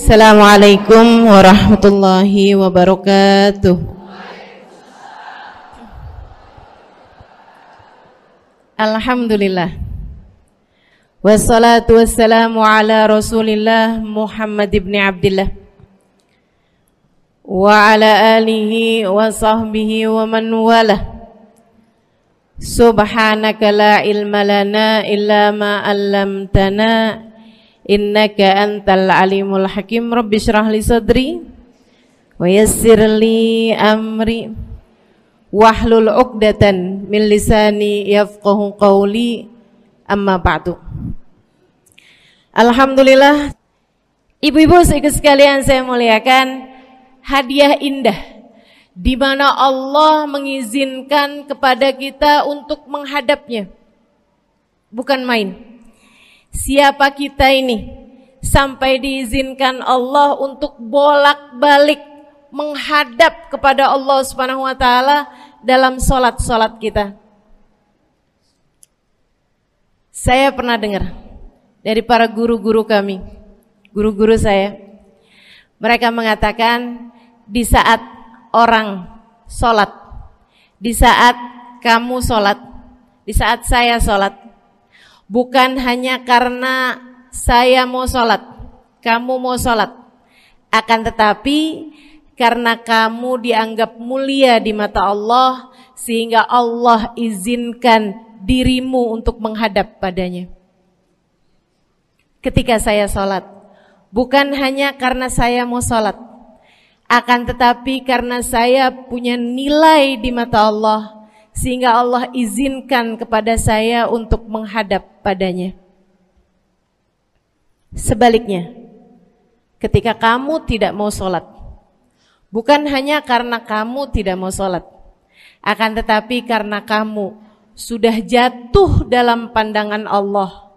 Assalamualaikum warahmatullahi wabarakatuh. Alhamdulillah. Wassalatu wassalamu ala Rasulillah Muhammad ibn Abdillah wa ala alihi wa sahbihi wa man walah. Subhanaka la ilma lana illa ma 'allamtana innaka antal alimul hakim. Rabbi shrah li sadri wa yassir li amri wahlul 'uqdatan min lisani yafqahu qawli. Amma ba'du. Alhamdulillah, ibu-ibu sekalian saya muliakan, hadiah indah di mana Allah mengizinkan kepada kita untuk menghadapnya. Bukan main. Siapa kita ini sampai diizinkan Allah untuk bolak-balik menghadap kepada Allah Subhanahu wa taala dalam salat-salat kita? Saya pernah dengar dari para guru-guru kami, guru-guru saya. Mereka mengatakan di saat orang salat, di saat kamu salat, di saat saya salat, bukan hanya karena saya mau sholat, kamu mau sholat, akan tetapi karena kamu dianggap mulia di mata Allah, sehingga Allah izinkan dirimu untuk menghadap padanya. Ketika saya sholat, bukan hanya karena saya mau sholat, akan tetapi karena saya punya nilai di mata Allah, sehingga Allah izinkan kepada saya untuk menghadap padanya. Sebaliknya, ketika kamu tidak mau sholat, bukan hanya karena kamu tidak mau sholat, akan tetapi karena kamu sudah jatuh dalam pandangan Allah,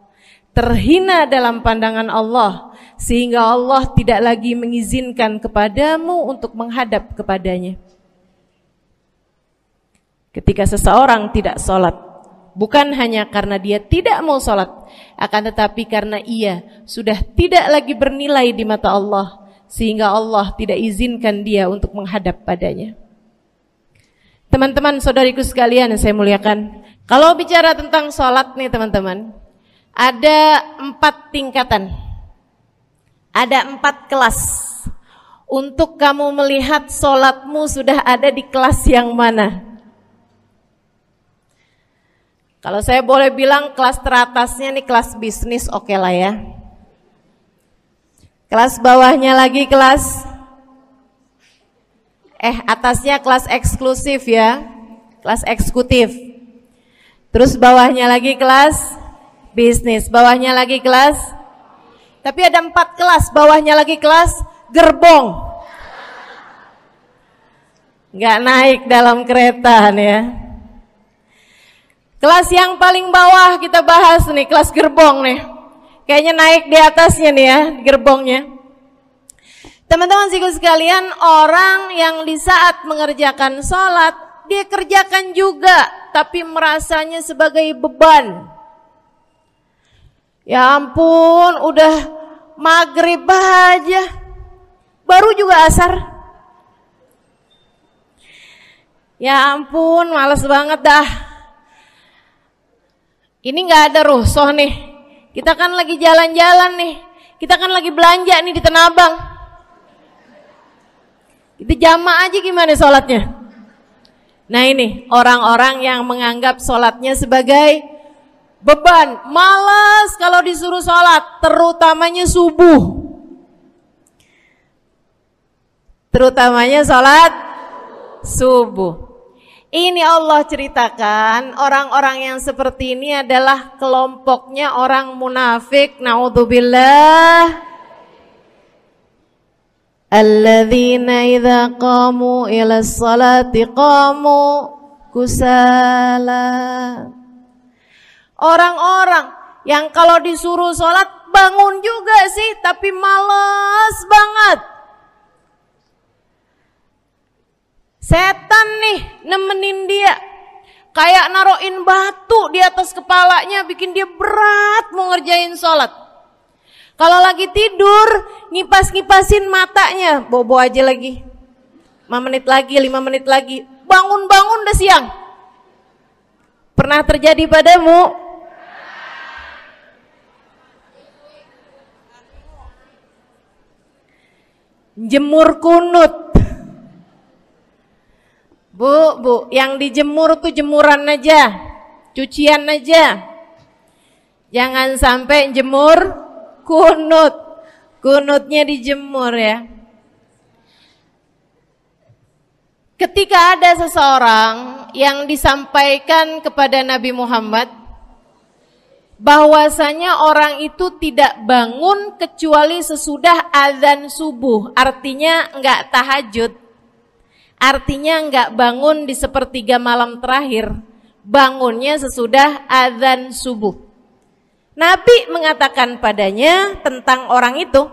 terhina dalam pandangan Allah, sehingga Allah tidak lagi mengizinkan kepadamu untuk menghadap kepadanya. Ketika seseorang tidak sholat, bukan hanya karena dia tidak mau sholat, akan tetapi karena ia sudah tidak lagi bernilai di mata Allah, sehingga Allah tidak izinkan dia untuk menghadap padanya. Teman-teman, saudariku sekalian yang saya muliakan, kalau bicara tentang sholat nih teman-teman, ada 4 tingkatan, ada 4 kelas. Untuk kamu melihat sholatmu sudah ada di kelas yang mana? Kalau saya boleh bilang kelas teratasnya nih kelas bisnis, oke lah ya. Kelas bawahnya lagi kelas atasnya kelas eksklusif ya, kelas eksekutif. Terus bawahnya lagi kelas bisnis, bawahnya lagi kelas, tapi ada 4 kelas, bawahnya lagi kelas gerbong. Nggak naik dalam kereta nih ya. Kelas yang paling bawah kita bahas nih, kelas gerbong nih. Kayaknya naik di atasnya nih ya, gerbongnya. Teman-teman sekalian, orang yang di saat mengerjakan sholat, dia kerjakan juga, tapi merasanya sebagai beban. Ya ampun, udah maghrib aja, baru juga asar. Ya ampun, males banget dah. Ini gak ada rusuh nih, kita kan lagi jalan-jalan nih, kita kan lagi belanja nih di Tanah Abang. Itu jamaah aja gimana sholatnya? Nah ini orang-orang yang menganggap sholatnya sebagai beban, malas kalau disuruh sholat, terutamanya subuh. Terutamanya sholat subuh. Ini Allah ceritakan orang-orang yang seperti ini adalah kelompoknya orang munafik, naudzubillah. Alladzina idza qamu ila sholati qamu kusala. Orang-orang yang kalau disuruh sholat bangun juga sih, tapi malas banget. Setan nih nemenin dia, kayak naroin batu di atas kepalanya, bikin dia berat mau ngerjain sholat. Kalau lagi tidur, ngipas-ngipasin matanya, bobo aja lagi. 5 menit lagi, 5 menit lagi. Bangun-bangun udah siang. Pernah terjadi padamu? Jemur kunut. Bu, yang dijemur tuh jemuran aja, cucian aja. Jangan sampai jemur kunut. Kunutnya dijemur ya. Ketika ada seseorang yang disampaikan kepada Nabi Muhammad bahwasanya orang itu tidak bangun kecuali sesudah azan subuh, artinya enggak tahajud, artinya enggak bangun di sepertiga malam terakhir, bangunnya sesudah azan subuh. Nabi mengatakan padanya tentang orang itu,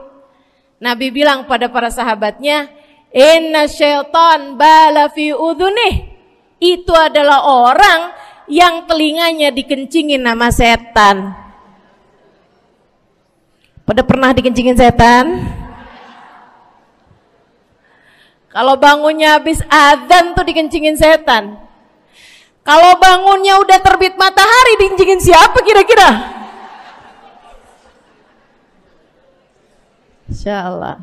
Nabi bilang pada para sahabatnya, inna syaitan bala fi udhunih. Itu adalah orang yang telinganya dikencingin sama setan. Pada pernah dikencingin setan? Kalau bangunnya habis adzan tuh dikencingin setan. Kalau bangunnya udah terbit matahari dikencingin siapa kira-kira? Insyaallah.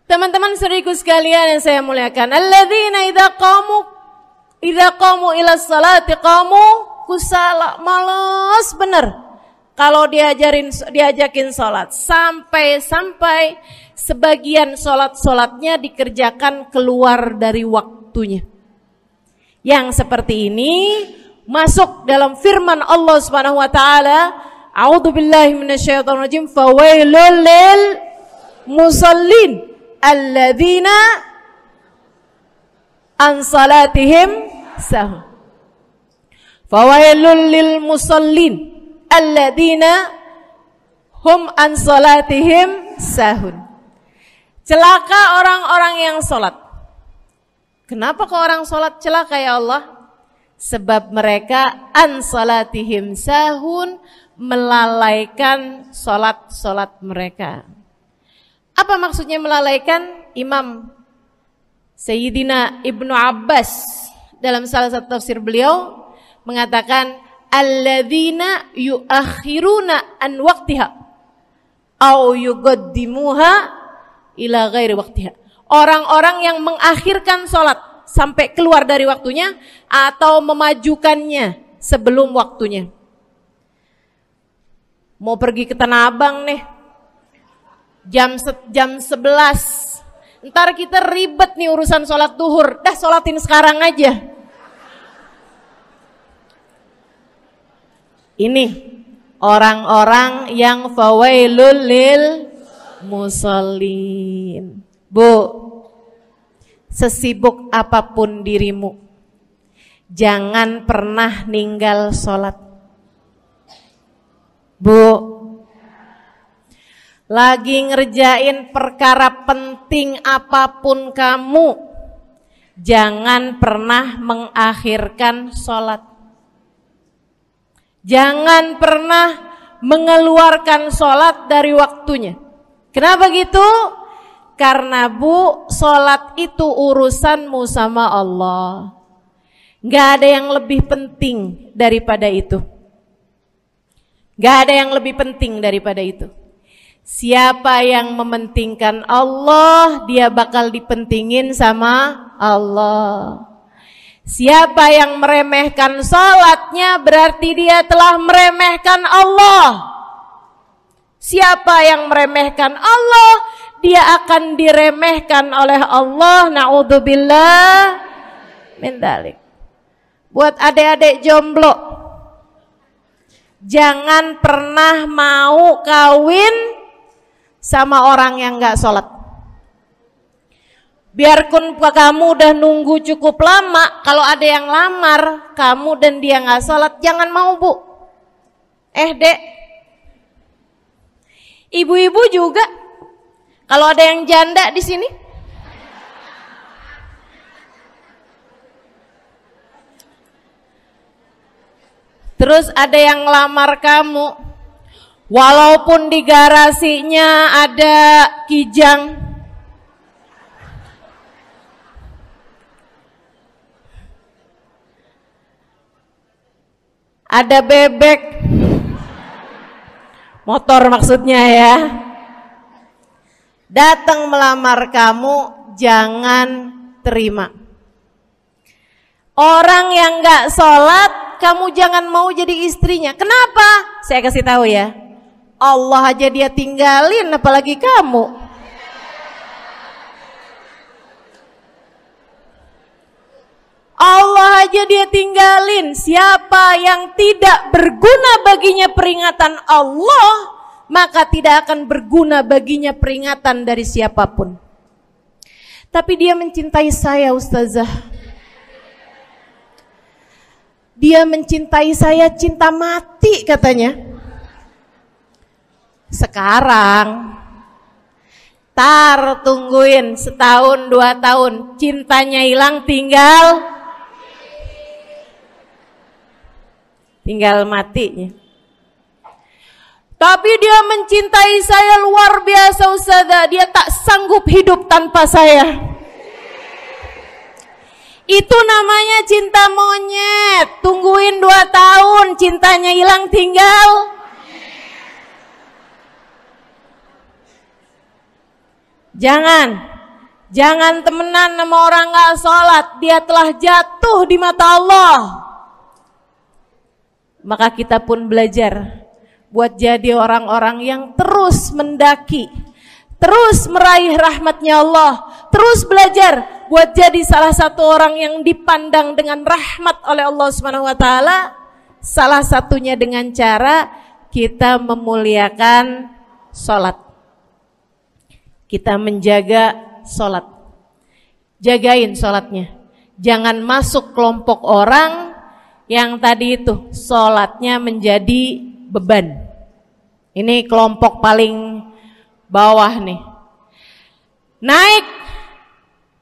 Teman-teman saudariku sekalian yang saya muliakan, alladzina idza qamu ila salati qamu kusala, malas bener kalau diajakin salat, sampai sebagian salatnya dikerjakan keluar dari waktunya. Yang seperti ini masuk dalam firman Allah Subhanahu wa taala, a'udzubillahi minasyaitonir rajim, fawailul lil musallin alladzina an salatihim sahun. Fawailul lil musallin alladzina hum an salatihim sahun. Celaka orang-orang yang salat. Kenapa kok orang salat celaka ya Allah? Sebab mereka an salatihim sahun, melalaikan salat mereka. Apa maksudnya melalaikan? Imam Sayyidina Ibnu Abbas dalam salah satu tafsir beliau mengatakan alladzina yuakhiruna an waqtiha au yuqaddimuha ila ghairi waqtiha. Orang-orang yang mengakhirkan salat sampai keluar dari waktunya atau memajukannya sebelum waktunya. Mau pergi ke Tanah Abang nih, jam 11. Ntar kita ribet nih urusan sholat duhur. Dah sholatin sekarang aja. Ini orang-orang yang fawailul lil musallin. Bu, sesibuk apapun dirimu, jangan pernah ninggal sholat. Bu, lagi ngerjain perkara penting apapun kamu, jangan pernah mengakhirkan sholat. Jangan pernah mengeluarkan sholat dari waktunya. Kenapa gitu? Karena bu, sholat itu urusanmu sama Allah. Gak ada yang lebih penting daripada itu. Gak ada yang lebih penting daripada itu. Siapa yang mementingkan Allah, dia bakal dipentingin sama Allah. Siapa yang meremehkan salatnya, berarti dia telah meremehkan Allah. Siapa yang meremehkan Allah, dia akan diremehkan oleh Allah. Na'udzubillah min dzalik. Buat adik-adik jomblo, jangan pernah mau kawin sama orang yang gak sholat. Biarpun kamu udah nunggu cukup lama, kalau ada yang lamar kamu dan dia gak sholat, jangan mau bu. Dek, ibu-ibu juga, kalau ada yang janda di sini, terus ada yang lamar kamu, Walaupun di garasinya ada kijang, ada bebek, motor maksudnya ya, datang melamar kamu, jangan terima. Orang yang gak sholat, kamu jangan mau jadi istrinya. Kenapa? Saya kasih tahu ya, Allah aja dia tinggalin, apalagi kamu. Allah aja dia tinggalin. Siapa yang tidak berguna baginya peringatan Allah, maka tidak akan berguna baginya peringatan dari siapapun. Tapi dia mencintai saya, Ustazah. Dia mencintai saya cinta mati katanya. Sekarang tungguin setahun 2 tahun, cintanya hilang, tinggal matinya. Tapi dia mencintai saya luar biasa, Ustazah. Dia tak sanggup hidup tanpa saya. Itu namanya cinta monyet. Tungguin 2 tahun, cintanya hilang, tinggal. Jangan temenan sama orang gak sholat. Dia telah jatuh di mata Allah. Maka kita pun belajar buat jadi orang-orang yang terus mendaki, terus meraih rahmatnya Allah, terus belajar buat jadi salah satu orang yang dipandang dengan rahmat oleh Allah Subhanahu wa taala. Salah satunya dengan cara kita memuliakan sholat, kita menjaga sholat. Jagain sholatnya, jangan masuk kelompok orang yang tadi itu sholatnya menjadi beban. Ini kelompok paling bawah nih. Naik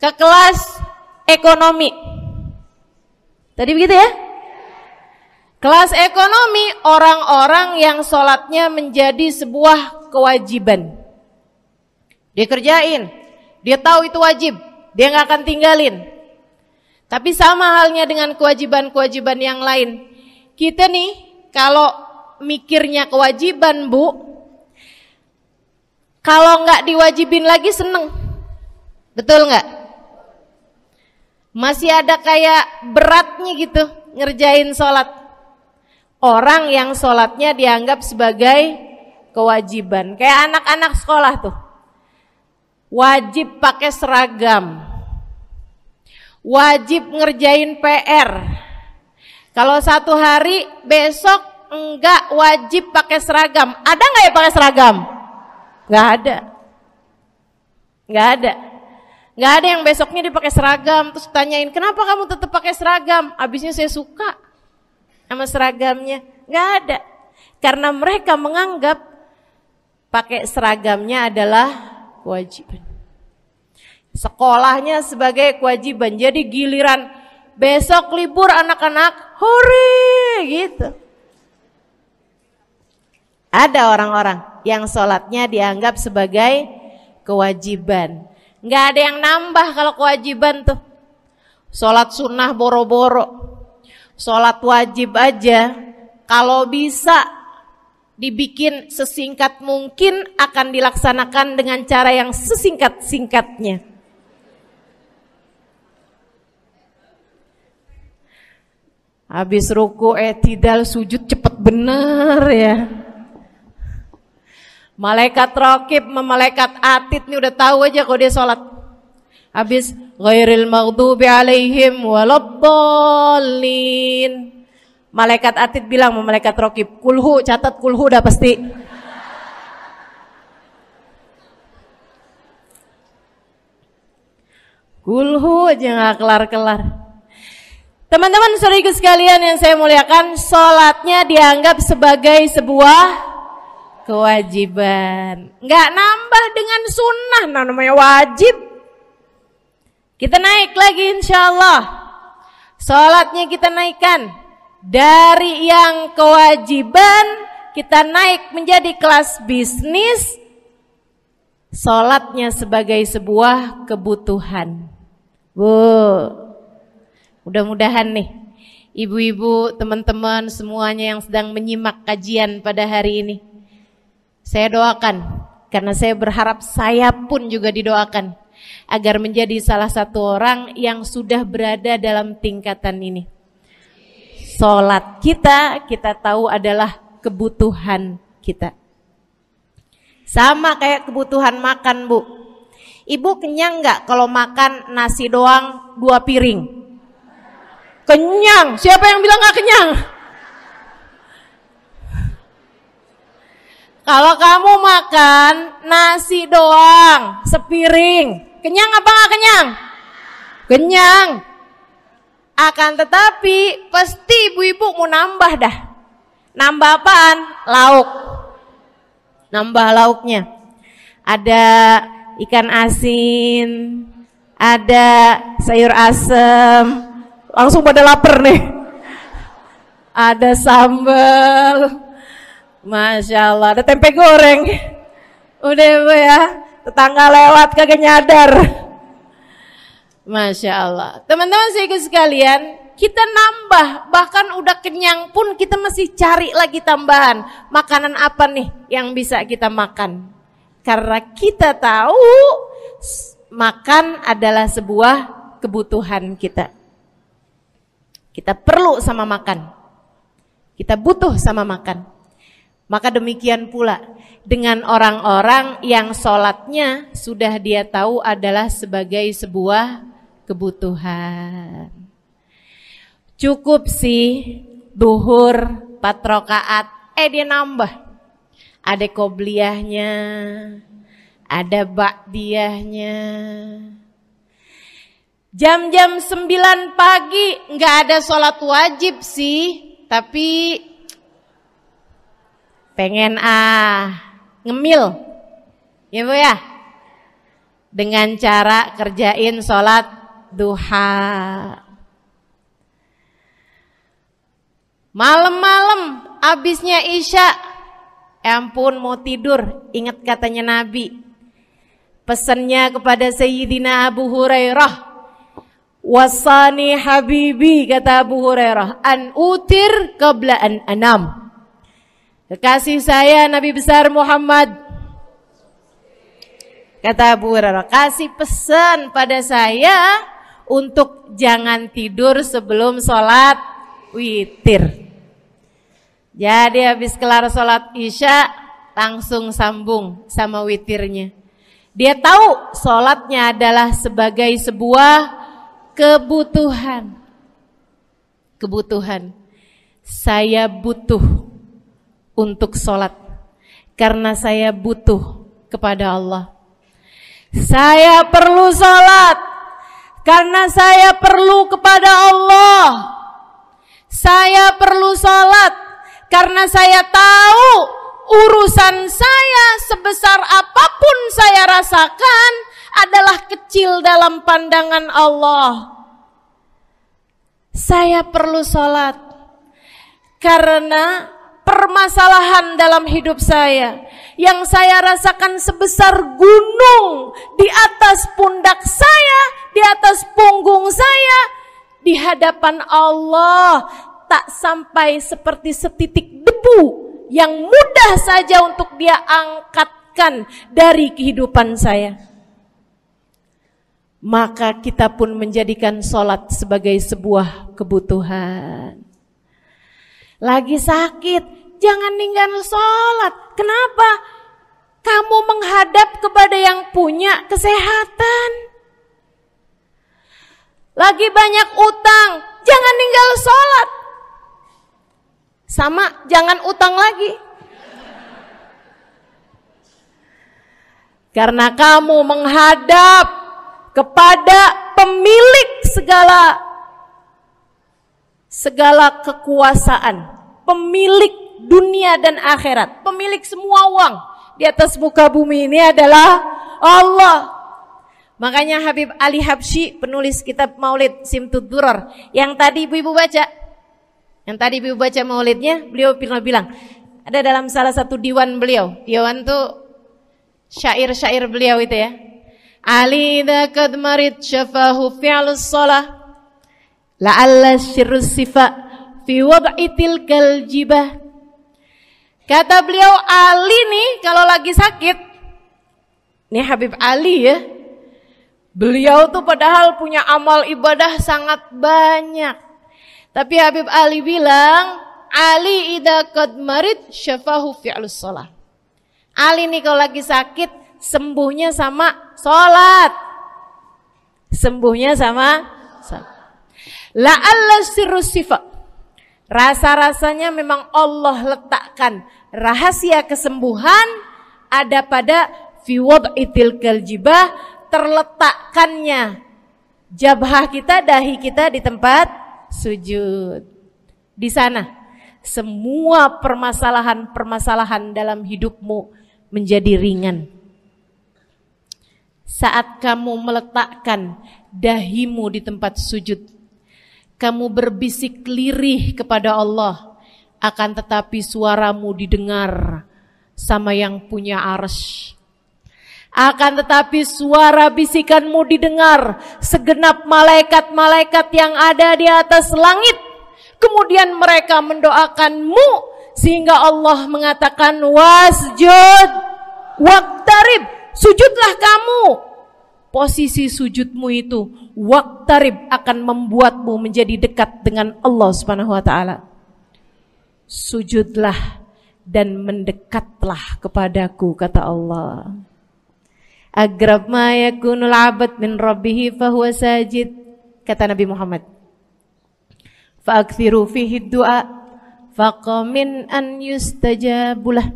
ke kelas ekonomi. Tadi begitu ya? Kelas ekonomi, orang-orang yang sholatnya menjadi sebuah kewajiban. Dia kerjain, dia tahu itu wajib, dia gak akan tinggalin. Tapi sama halnya dengan kewajiban-kewajiban yang lain. Kita nih kalau mikirnya kewajiban, Bu, kalau nggak diwajibin lagi seneng. Betul nggak? Masih ada kayak beratnya gitu ngerjain sholat. Orang yang sholatnya dianggap sebagai kewajiban. Kayak anak-anak sekolah tuh, wajib pakai seragam, wajib ngerjain PR. Kalau satu hari, besok enggak wajib pakai seragam. Ada nggak ya pakai seragam? Nggak ada. Nggak ada yang besoknya dia pakai seragam. Terus tanyain, kenapa kamu tetap pakai seragam? Abisnya saya suka sama seragamnya. Nggak ada. Karena mereka menganggap pakai seragamnya adalah kewajiban. Sekolahnya sebagai kewajiban. Jadi giliran besok libur anak-anak, hore gitu. Ada orang-orang yang sholatnya dianggap sebagai kewajiban. Nggak ada yang nambah kalau kewajiban tuh. Sholat sunnah boro-boro. Sholat wajib aja kalau bisa dibikin sesingkat mungkin akan dilaksanakan dengan cara yang sesingkat-singkatnya. Habis ruku i'tidal sujud cepet bener ya. Malaikat raqib sama malaikat atid nih udah tahu aja kalau dia sholat. Habis ghairil maghdubi alaihim waladdallin. Malaikat atid bilang sama malaikat raqib, kulhu, catat kulhu udah pasti. Kulhu aja gak kelar-kelar. Teman-teman saudaraku sekalian yang saya muliakan, sholatnya dianggap sebagai sebuah kewajiban. Nggak nambah dengan sunnah, namanya wajib. Kita naik lagi insya Allah. Sholatnya kita naikkan dari yang kewajiban kita naik menjadi kelas bisnis, sholatnya sebagai sebuah kebutuhan. Mudah-mudahan nih ibu-ibu, teman-teman semuanya yang sedang menyimak kajian pada hari ini, saya doakan, karena saya berharap saya pun juga didoakan, agar menjadi salah satu orang yang sudah berada dalam tingkatan ini. Sholat kita tahu adalah kebutuhan kita. Sama kayak kebutuhan makan, Bu. Ibu kenyang nggak kalau makan nasi doang 2 piring? Kenyang. Siapa yang bilang nggak kenyang? Kalau kamu makan nasi doang sepiring, kenyang apa nggak kenyang? Kenyang. Akan tetapi pasti ibu-ibu mau nambah dah. Nambah apaan? Lauk. Nambah lauknya. Ada ikan asin, ada sayur asem, langsung pada lapar nih. Ada sambal, Masya Allah, ada tempe goreng. Udah Bu ya, tetangga lewat kagak nyadar. Masya Allah. Teman-teman saudara sekalian, kita nambah, bahkan udah kenyang pun kita masih cari lagi tambahan. Makanan apa nih yang bisa kita makan? Karena kita tahu makan adalah sebuah kebutuhan kita. Kita perlu sama makan. Kita butuh sama makan. Maka demikian pula dengan orang-orang yang sholatnya sudah dia tahu adalah sebagai sebuah kebutuhan. Cukup sih duhur 4 rakaat, dia nambah. Ada qobliyahnya, ada ba'diyahnya. Jam-jam 9 pagi nggak ada sholat wajib sih, tapi pengen ngemil, ya Bu ya, dengan cara kerjain sholat duha. Malam-malam abisnya isya, ampun mau tidur, ingat katanya Nabi, pesannya kepada Sayyidina Abu Hurairah, wasani habibi, kata Abu Hurairah, an utir qabla an anam. Kekasih saya Nabi besar Muhammad, kata Abu Hurairah, kasih pesan pada saya untuk jangan tidur sebelum sholat witir. Jadi habis kelar sholat isya langsung sambung sama witirnya. Dia tahu sholatnya adalah sebagai sebuah kebutuhan. Kebutuhan. Saya butuh untuk sholat karena saya butuh kepada Allah. Saya perlu sholat karena saya perlu kepada Allah. Saya perlu sholat karena saya tahu urusan saya sebesar apapun saya rasakan adalah kecil dalam pandangan Allah. Saya perlu sholat karena permasalahan dalam hidup saya yang saya rasakan sebesar gunung di atas pundak saya, di atas punggung saya, di hadapan Allah tak sampai seperti setitik debu yang mudah saja untuk dia angkatkan dari kehidupan saya. Maka kita pun menjadikan sholat sebagai sebuah kebutuhan. Lagi sakit, jangan ninggal sholat. Kenapa? Kamu menghadap kepada yang punya kesehatan. Lagi banyak utang, jangan ninggal sholat. Sama, jangan utang lagi. Karena kamu menghadap kepada pemilik segala kekuasaan, pemilik dunia dan akhirat, pemilik semua uang di atas muka bumi ini adalah Allah. Makanya Habib Ali Habsyi, penulis kitab Maulid Simtud Durar, yang tadi ibu-ibu baca maulidnya, beliau pernah bilang, Ada dalam salah satu diwan beliau. Diwan tuh syair-syair beliau itu ya. Ali idza qad marid syafahu fi'lus shalah la'alla syirrus sifa fi wad'i tilkal jibah. Kata beliau, Ali nih kalau lagi sakit, nih Habib Ali ya, beliau tuh padahal punya amal ibadah sangat banyak. Tapi Habib Ali bilang, Ali idza qad marid syafahu fi'lus shalah. Ali nih kalau lagi sakit, sembuhnya sama sholat. Sembuhnya sama sholat. La'alla sirrus sifa. Rasa-rasanya memang Allah letakkan rahasia kesembuhan ada pada fi wad'i tilkal jibah, terletakkannya jabhah kita, dahi kita di tempat sujud. Di sana semua permasalahan-permasalahan dalam hidupmu menjadi ringan. Saat kamu meletakkan dahimu di tempat sujud, kamu berbisik lirih kepada Allah, akan tetapi suaramu didengar sama yang punya arsy. Akan tetapi suara bisikanmu didengar segenap malaikat-malaikat yang ada di atas langit. Kemudian mereka mendoakanmu sehingga Allah mengatakan wasjud waqtarib, sujudlah kamu. Posisi sujudmu itu waqtarib akan membuatmu menjadi dekat dengan Allah Subhanahu wa taala. Sujudlah dan mendekatlah kepadaku, kata Allah. Agrab ma yakunul 'abd min rabbih fa huwa sajid, kata Nabi Muhammad. Fa aktsiru fihi du'a faqamin an yustajabulah.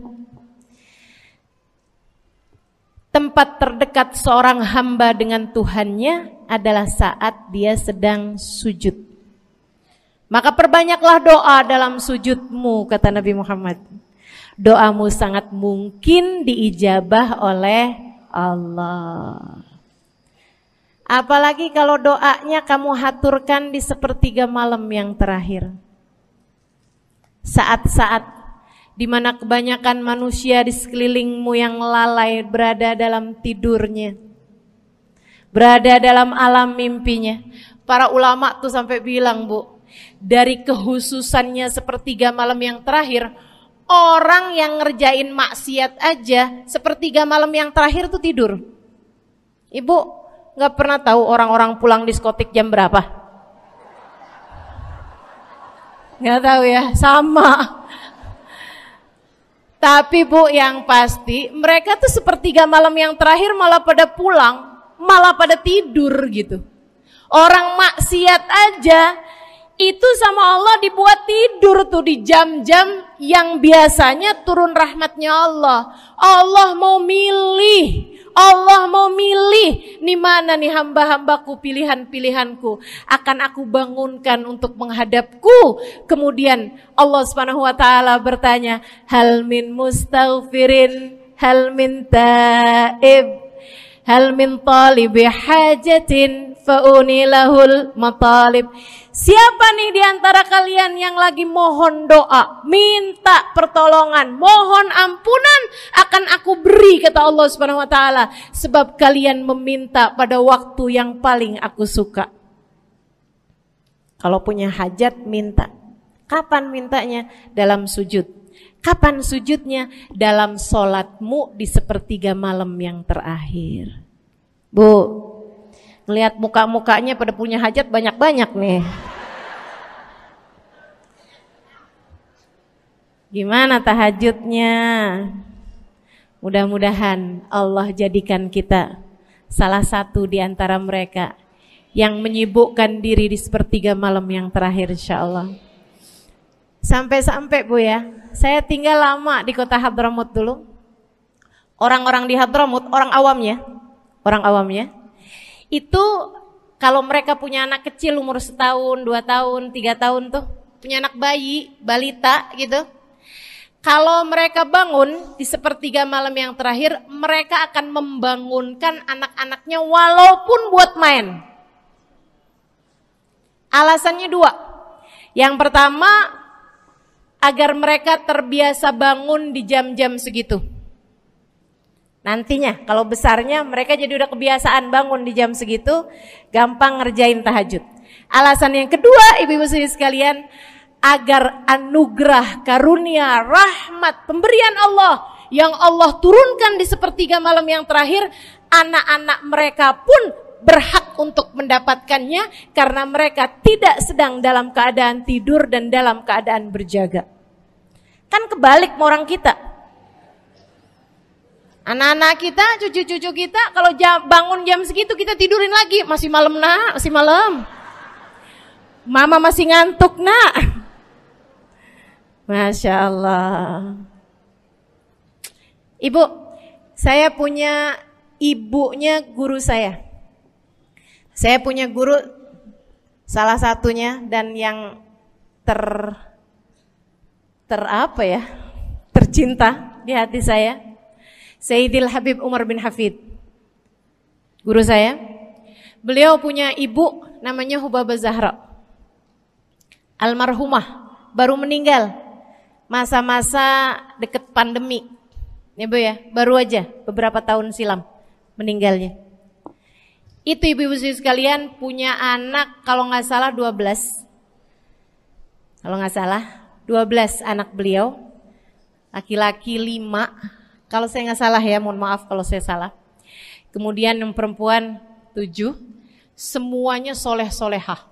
Tempat terdekat seorang hamba dengan Tuhannya adalah saat dia sedang sujud. Maka perbanyaklah doa dalam sujudmu, kata Nabi Muhammad. Doamu sangat mungkin diijabah oleh Allah. Apalagi kalau doanya kamu haturkan di sepertiga malam yang terakhir. Saat-saat di mana kebanyakan manusia di sekelilingmu yang lalai berada dalam tidurnya, berada dalam alam mimpinya. Para ulama tuh sampai bilang, Bu, dari kehususannya sepertiga malam yang terakhir, orang yang ngerjain maksiat aja sepertiga malam yang terakhir tuh tidur. Ibu gak pernah tahu orang-orang pulang diskotik jam berapa? Gak tahu ya, sama. Tapi Bu, yang pasti mereka tuh sepertiga malam yang terakhir malah pada pulang, malah pada tidur gitu. Orang maksiat aja itu sama Allah dibuat tidur tuh di jam-jam yang biasanya turun rahmatnya Allah. Allah mau milih nih mana nih hamba-hambaku, pilihan-pilihanku akan aku bangunkan untuk menghadapku. Kemudian Allah Subhanahu wa taala bertanya, hal min mustaghfirin, hal min taib, hal min talibi hajatin faunilahul matalib. Siapa nih di antara kalian yang lagi mohon doa, minta pertolongan, mohon ampunan, akan aku beri, kata Allah Subhanahu wa taala, sebab kalian meminta pada waktu yang paling aku suka. Kalau punya hajat minta. Kapan mintanya? Dalam sujud. Kapan sujudnya? Dalam sholatmu di sepertiga malam yang terakhir. Bu, ngelihat muka-mukanya pada punya hajat banyak-banyak nih. Gimana tahajudnya? Mudah-mudahan Allah jadikan kita salah satu di antara mereka yang menyibukkan diri di sepertiga malam yang terakhir, insyaallah. Sampai-sampai Bu ya, saya tinggal lama di kota Hadramut dulu. Orang-orang di Hadramut, orang awamnya, itu kalau mereka punya anak kecil umur 1 tahun, 2 tahun, 3 tahun tuh, punya anak bayi, balita gitu. Kalau mereka bangun di sepertiga malam yang terakhir, mereka akan membangunkan anak-anaknya walaupun buat main. Alasannya 2. Yang pertama, agar mereka terbiasa bangun di jam-jam segitu. Nantinya kalau besarnya mereka jadi udah kebiasaan bangun di jam segitu, gampang ngerjain tahajud. Alasan yang kedua, ibu-ibu sekalian, agar anugerah, karunia, rahmat, pemberian Allah yang Allah turunkan di sepertiga malam yang terakhir, anak-anak mereka pun berhak untuk mendapatkannya karena mereka tidak sedang dalam keadaan tidur dan dalam keadaan berjaga. Kan kebalik sama orang kita. Anak-anak kita, cucu-cucu kita kalau bangun jam segitu kita tidurin lagi. Masih malam nak, masih malam. Mama masih ngantuk nak. Masya Allah. Ibu, saya punya ibunya guru saya. Saya punya guru salah satunya dan yang tercinta di hati saya, Sayyidil Habib Umar bin Hafid. Guru saya. Beliau punya ibu namanya Hubabah Zahra. Almarhumah, baru meninggal masa-masa deket pandemi. Ya Bu ya, baru aja beberapa tahun silam meninggalnya. Itu ibu-ibu sekalian punya anak kalau nggak salah 12. Kalau nggak salah 12 anak beliau. Laki-laki 5. Kalau saya nggak salah ya, mohon maaf kalau saya salah. Kemudian yang perempuan 7. Semuanya soleh-solehah.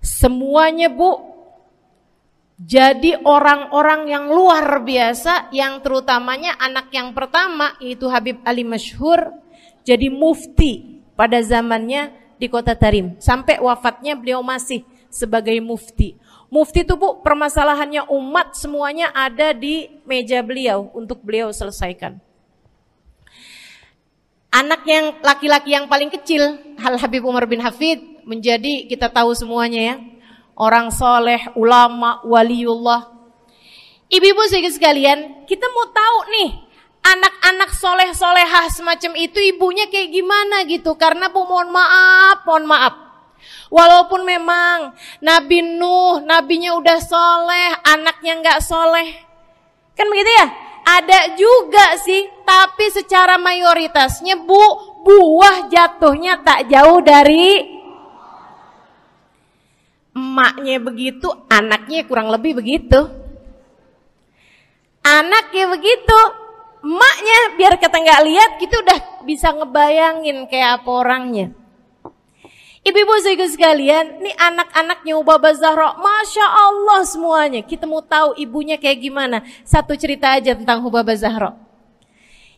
Semuanya Bu, jadi orang-orang yang luar biasa, yang terutamanya anak yang pertama yaitu Habib Ali Masyhur jadi mufti pada zamannya di Kota Tarim. Sampai wafatnya beliau masih sebagai mufti. Mufti itu Bu, permasalahannya umat semuanya ada di meja beliau untuk beliau selesaikan. Anak yang laki-laki yang paling kecil, Al Habib Umar bin Hafid, menjadi kita tahu semuanya ya, orang soleh, ulama, waliullah. Ibu-ibu sekalian, kita mau tahu nih, anak-anak soleh-solehah semacam itu ibunya kayak gimana gitu. Karena Bu, mohon maaf. Walaupun memang Nabi Nuh, nabinya udah soleh, anaknya nggak soleh. Kan begitu ya? Ada juga sih, tapi secara mayoritasnya Bu, buah jatuhnya tak jauh dari emaknya begitu, anaknya kurang lebih begitu. Anaknya begitu, emaknya biar kita nggak lihat, kita udah bisa ngebayangin kayak apa orangnya. Ibu-ibu sekalian, ini anak-anaknya Hubabah Zahra, Masya Allah semuanya. Kita mau tahu ibunya kayak gimana. Satu cerita aja tentang Hubabah Zahra.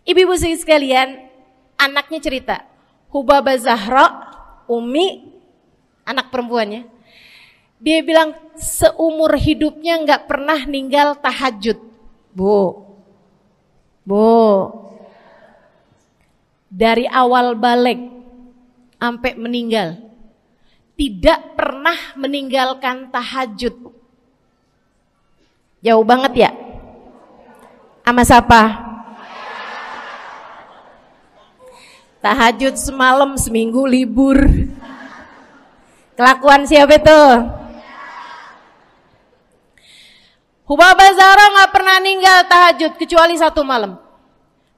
Ibu-ibu sekalian, anaknya cerita, Hubabah Zahra, Umi, anak perempuannya, dia bilang seumur hidupnya nggak pernah ninggal tahajud. Bu, dari awal balik sampai meninggal, tidak pernah meninggalkan tahajud. Jauh banget ya? Sama siapa? Tahajud semalam, seminggu libur. Kelakuan siapa itu? Hubabah Zahra gak pernah ninggal tahajud kecuali satu malam.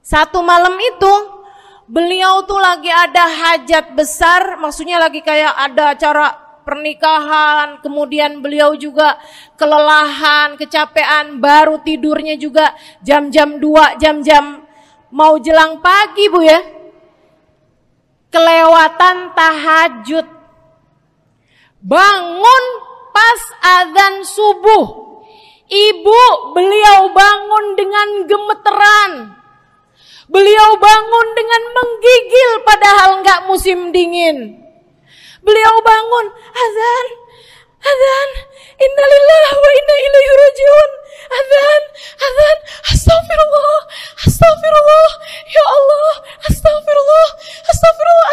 Satu malam itu beliau tuh lagi ada hajat besar, maksudnya lagi kayak ada acara pernikahan, kemudian beliau juga kelelahan, kecapean, baru tidurnya juga jam-jam 2, jam-jam mau jelang pagi Bu ya. Kelewatan tahajud. Bangun pas azan subuh. Ibu, beliau bangun dengan gemeteran. Beliau bangun dengan menggigil padahal nggak musim dingin. Beliau bangun, azan, innalillah wa inna ilaihi rajiun. Azan, astagfirullah, ya Allah, astagfirullah,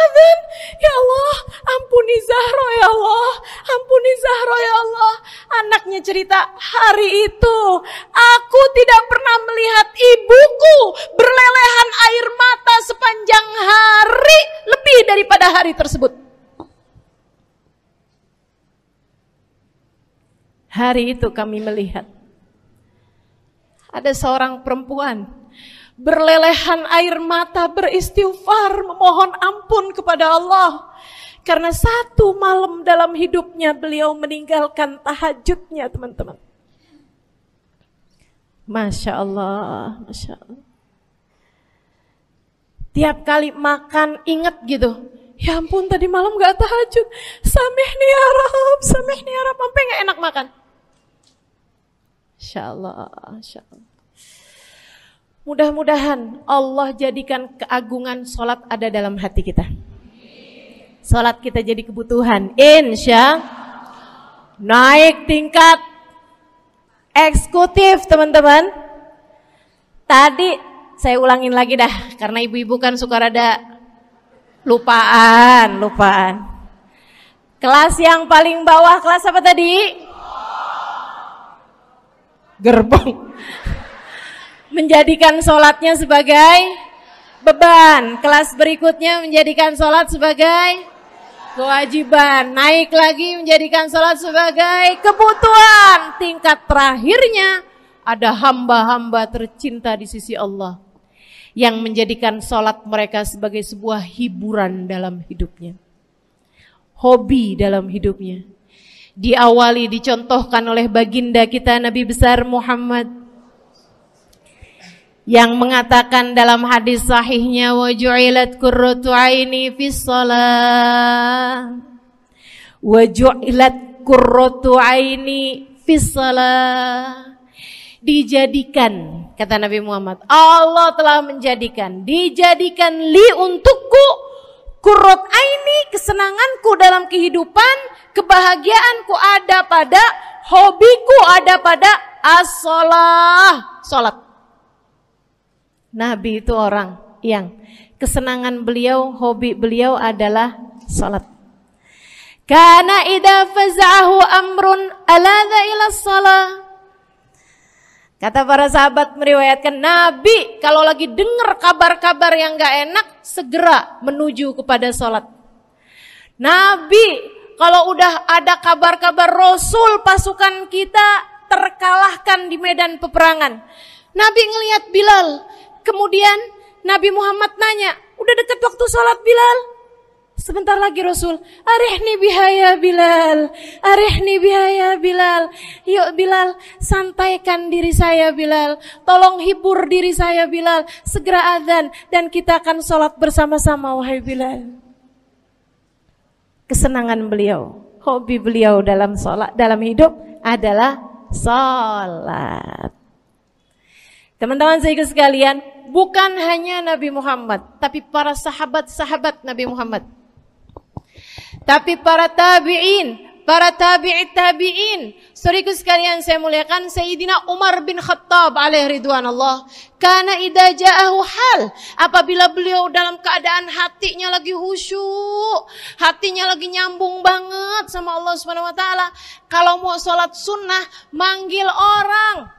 azan, ya Allah, ampuni Zahra ya Allah, ampuni Zahra ya Allah. Anaknya cerita, hari itu aku tidak pernah melihat ibuku berlelehan air mata sepanjang hari lebih daripada hari tersebut. Hari itu kami melihat ada seorang perempuan berlelehan air mata beristighfar memohon ampun kepada Allah karena satu malam dalam hidupnya beliau meninggalkan tahajudnya, teman-teman. Masya Allah, Masya Allah. Tiap kali makan ingat gitu, ya ampun tadi malam gak tahajud, samihni ya Rab, samihni ya Rab, sampai gak enak makan. Insya Allah, insya Allah. Mudah-mudahan Allah jadikan keagungan sholat ada dalam hati kita. Sholat kita jadi kebutuhan. Insya naik tingkat eksekutif, teman-teman. Tadi saya ulangin lagi dah, karena ibu-ibu kan suka rada lupaan. Kelas yang paling bawah, kelas apa tadi? Gerbong. Menjadikan sholatnya sebagai beban. Kelas berikutnya menjadikan sholat sebagai kewajiban. Naik lagi menjadikan sholat sebagai kebutuhan. Tingkat terakhirnya ada hamba-hamba tercinta di sisi Allah yang menjadikan sholat mereka sebagai sebuah hiburan dalam hidupnya, hobi dalam hidupnya. Diawali, dicontohkan oleh baginda kita Nabi besar Muhammad yang mengatakan dalam hadis sahihnya, wa ju'ilat qurratu aini fis shalah, wa ju'ilat qurratu aini fis shalah. Dijadikan, kata Nabi Muhammad, Allah telah menjadikan, dijadikan li untukku qurrat aini, kesenanganku dalam kehidupan, kebahagiaanku ada pada, hobiku ada pada as-shalah, salat. Nabi itu orang yang kesenangan beliau, hobi beliau adalah salat. Kana idza faza'ahu amrun aladha ila shalah. Kata para sahabat meriwayatkan, Nabi kalau lagi dengar kabar-kabar yang gak enak, segera menuju kepada sholat. Nabi kalau udah ada kabar-kabar Rasul pasukan kita terkalahkan di medan peperangan, Nabi ngelihat Bilal. Kemudian Nabi Muhammad nanya, udah dekat waktu sholat Bilal? Sebentar lagi Rasul, arihni bihaya Bilal, arihni bihaya Bilal. Yuk Bilal, santaikan diri saya Bilal, tolong hibur diri saya Bilal. Segera azan dan kita akan sholat bersama-sama wahai Bilal. Kesenangan beliau, hobi beliau dalam sholat, dalam hidup adalah sholat. Teman-teman saya sekalian, bukan hanya Nabi Muhammad, tapi para sahabat-sahabat Nabi Muhammad, tapi para tabi'in, para tabi'it tabi'in. Saudaraku sekalian saya muliakan, Sayyidina Umar bin Khattab alaihi ridwanullah, kana idza ja'ahu hal, apabila beliau dalam keadaan hatinya lagi khusyuk, hatinya lagi nyambung banget sama Allah Subhanahu wa taala, kalau mau sholat sunnah manggil orang.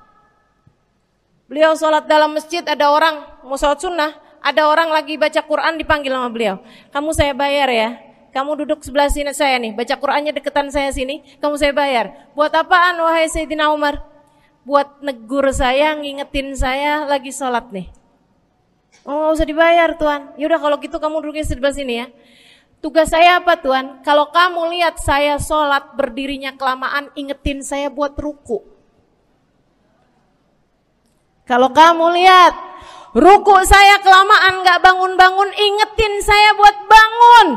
Beliau sholat dalam masjid, ada orang mau sholat sunnah, ada orang lagi baca Quran dipanggil sama beliau. Kamu saya bayar ya, kamu duduk sebelah sini saya nih, baca Qurannya deketan saya sini, kamu saya bayar. Buat apaan wahai Sayyidina Umar? Buat negur saya, ngingetin saya lagi sholat nih. Oh gak usah dibayar Tuan. Yaudah kalau gitu kamu duduknya sebelah sini ya. Tugas saya apa Tuan? Kalau kamu lihat saya sholat berdirinya kelamaan, ingetin saya buat ruku. Kalau kamu lihat ruku saya kelamaan gak bangun-bangun, ingetin saya buat bangun.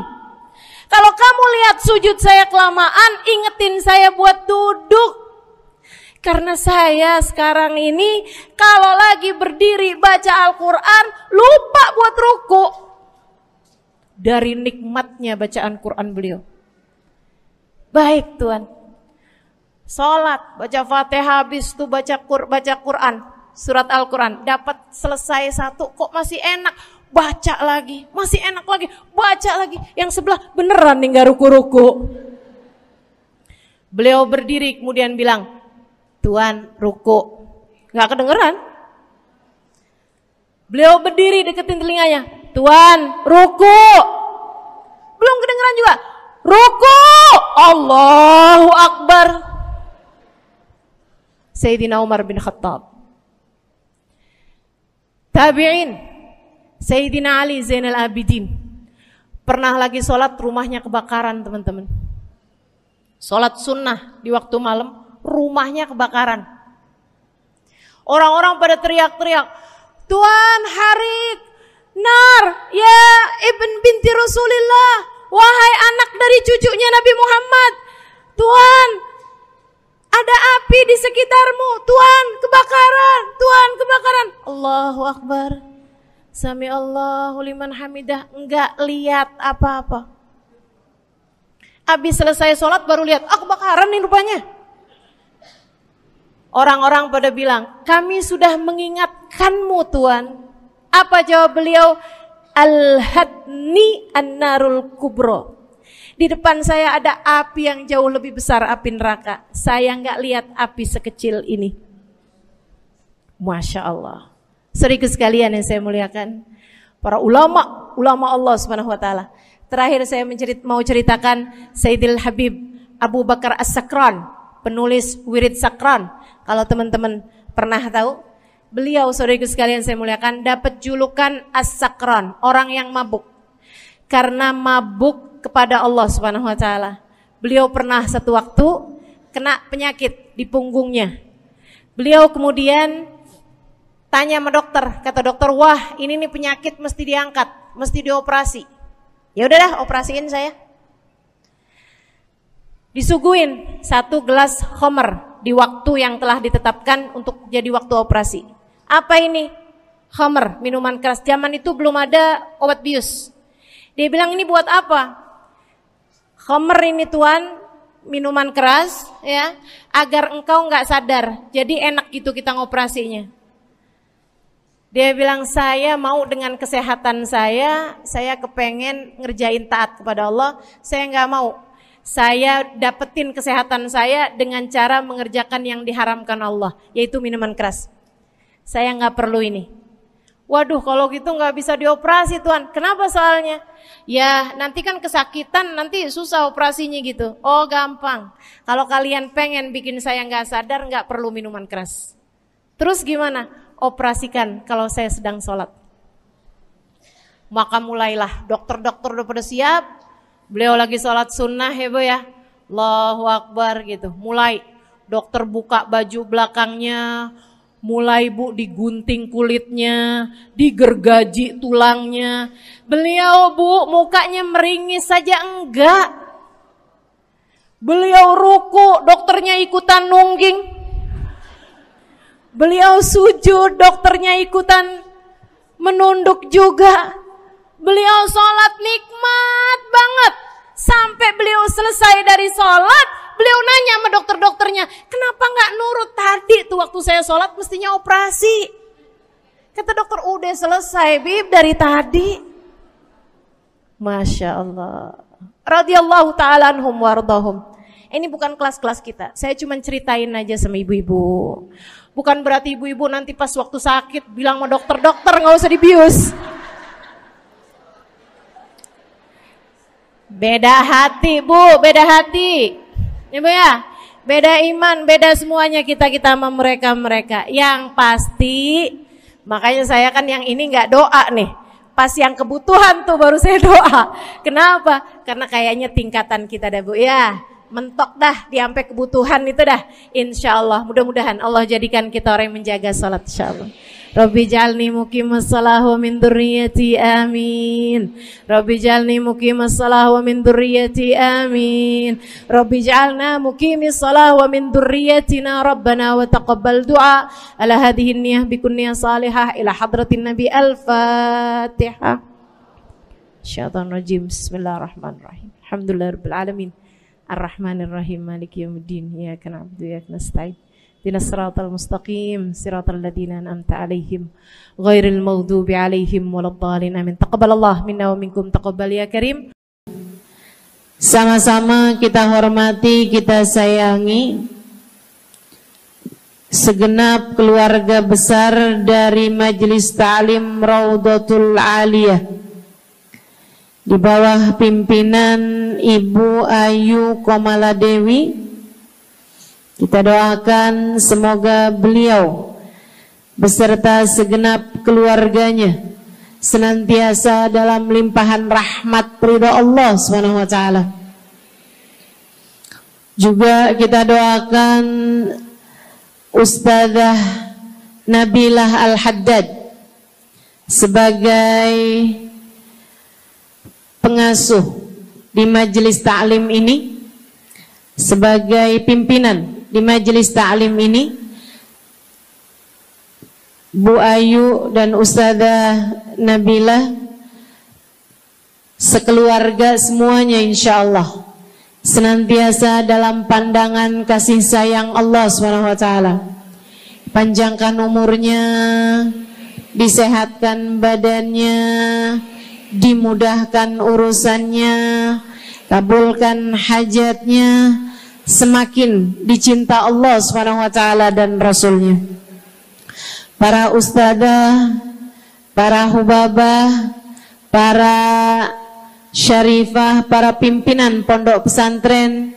Kalau kamu lihat sujud saya kelamaan, ingetin saya buat duduk. Karena saya sekarang ini kalau lagi berdiri baca Al-Quran, lupa buat ruku. Dari nikmatnya bacaan Quran beliau. Baik Tuan, sholat, baca Fatihah, habis itu baca Quran, surat Al-Quran, dapat selesai satu, kok masih enak, baca lagi, masih enak lagi, baca lagi, yang sebelah beneran nih gak ruku-ruku. Beliau berdiri kemudian bilang, Tuan ruku, gak kedengeran. Beliau berdiri deketin telinganya, Tuan ruku, belum kedengeran juga, ruku, Allahu Akbar. Sayyidina Umar bin Khattab. Tabi'in, Sayyidina Ali Zainal Abidin. Pernah lagi sholat, rumahnya kebakaran, teman-teman. Sholat sunnah di waktu malam, rumahnya kebakaran. Orang-orang pada teriak-teriak, Tuan Harik, nar, ya ibn binti Rasulillah, wahai anak dari cucunya Nabi Muhammad, Tuan, ada api di sekitarmu, Tuan, kebakaran, Tuan, kebakaran. Allahu Akbar. Sami Allahu liman hamidah, enggak lihat apa-apa. Habis selesai sholat baru lihat, kebakaran nih rupanya. Orang-orang pada bilang, kami sudah mengingatkanmu Tuan. Apa jawab beliau? Al-hadni an-narul kubro. Di depan saya ada api yang jauh lebih besar, api neraka. Saya nggak lihat api sekecil ini. Masya Allah. Saudaraku sekalian yang saya muliakan, para ulama Allah Subhanahu Wa Taala. Terakhir saya mau ceritakan Sayyidil Habib Abu Bakar As-Sakran, penulis Wirid Sakran. Kalau teman-teman pernah tahu, beliau saudaraku sekalian saya muliakan dapat julukan As-Sakran, orang yang mabuk. Karena mabuk kepada Allah Subhanahu Wa Taala. Beliau pernah satu waktu kena penyakit di punggungnya. Beliau kemudian tanya sama dokter, kata dokter, wah ini nih penyakit mesti diangkat, mesti dioperasi. Ya udahlah, operasiin saya. Disuguhin 1 gelas khamr di waktu yang telah ditetapkan untuk jadi waktu operasi. Apa ini? Khamr, minuman keras. Zaman itu belum ada obat bius. Dia bilang, ini buat apa? Khamr ini Tuan, minuman keras ya, agar engkau nggak sadar. Jadi enak gitu kita ngoperasinya. Dia bilang, saya mau dengan kesehatan saya kepengen ngerjain taat kepada Allah, saya nggak mau. Saya dapetin kesehatan saya dengan cara mengerjakan yang diharamkan Allah, yaitu minuman keras. Saya nggak perlu ini. Waduh, kalau gitu nggak bisa dioperasi Tuan. Kenapa soalnya? Ya nanti kan kesakitan, nanti susah operasinya gitu. Oh gampang. Kalau kalian pengen bikin saya nggak sadar, nggak perlu minuman keras. Terus gimana? Operasikan kalau saya sedang sholat. Maka mulailah, dokter-dokter udah pada siap. Beliau lagi sholat sunnah ya Bu ya. Allahu Akbar gitu. Mulai dokter buka baju belakangnya, mulai Bu digunting kulitnya, digergaji tulangnya. Beliau Bu mukanya meringis saja enggak. Beliau ruku, dokternya ikutan nungging. Beliau sujud, dokternya ikutan menunduk juga. Beliau sholat nikmat banget. Sampai beliau selesai dari sholat, beliau nanya sama dokter-dokternya, kenapa gak nurut tadi tuh waktu saya sholat mestinya operasi. Kata dokter, udah selesai Bib dari tadi. Masya Allah. Radiyallahu ta'ala anhum wardahum. Ini bukan kelas-kelas kita. Saya cuma ceritain aja sama ibu-ibu. Bukan berarti ibu-ibu nanti pas waktu sakit bilang sama dokter-dokter gak usah dibius. Beda hati Bu, beda hati. Ibu ya, beda iman, beda semuanya kita sama mereka. Yang pasti, makanya saya kan yang ini gak doa nih. Pas yang kebutuhan tuh baru saya doa. Kenapa? Karena kayaknya tingkatan kita dah Bu ya. Mentok dah di sampai kebutuhan itu dah. Insya Allah, mudah-mudahan Allah jadikan kita orang yang menjaga salat insya Allah. Rabbi jalni muqimas salah wa min dzurriyyati amin. Rabbi jalni muqimas salah wa min dzurriyyati amin. Rabbi jalna muqimis salah wa min dzurriyyatina rabbana wa taqabbal du'a. Ala hadhihi niyyah bi kunniyah salihah ila hadratin nabi al-fatihah. Syaitanir rajim. Bismillahirrahmanirrahim. Alhamdulillahirabbil alamin. Ar-Rahmanir-Rahim Maliki Yaumiddin. Iyyaka na'budu wa iyyaka nasta'in. Ihdinas siratal mustaqim, siratal ladzina an'amta 'alaihim ghairil maghdubi 'alaihim waladdallin. Amin. Taqabbalallahu minna wa minkum, taqabbal ya karim. Sama-sama kita hormati, kita sayangi segenap keluarga besar dari Majelis Ta'lim Raudhatul Aliyah di bawah pimpinan Ibu Ayu Komaladewi Kita doakan semoga beliau beserta segenap keluarganya senantiasa dalam limpahan rahmat ridha Allah Subhanahu wa taala. Juga kita doakan Ustazah Nabilah Al-Haddad sebagai pengasuh di majelis ta'lim ini, sebagai pimpinan di majelis ta'lim ini, Bu Ayu dan Ustazah Nabilah sekeluarga semuanya insyaallah senantiasa dalam pandangan kasih sayang Allah SWT. Panjangkan umurnya, disehatkan badannya, dimudahkan urusannya, kabulkan hajatnya, semakin dicinta Allah SWT dan Rasulnya. Para ustadzah, para hubabah, para syarifah, para pimpinan pondok pesantren,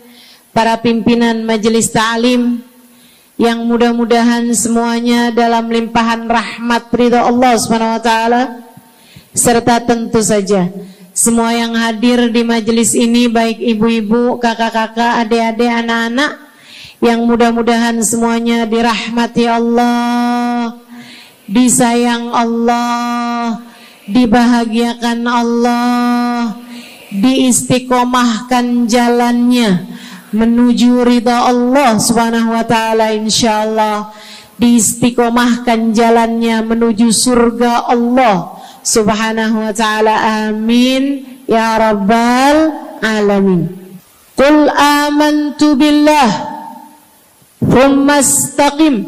para pimpinan majelis ta'lim, yang mudah-mudahan semuanya dalam limpahan rahmat ridha Allah SWT, serta tentu saja semua yang hadir di majelis ini, baik ibu-ibu, kakak-kakak, adik-adik, anak-anak, yang mudah-mudahan semuanya dirahmati Allah, disayang Allah, dibahagiakan Allah, diistiqomahkan jalannya menuju ridha Allah Subhanahu wa taala, insyaallah diistiqomahkan jalannya menuju surga Allah Subhanahu wa taala. Amin ya rabbal alamin. Qul amantu billah thumma istaqim,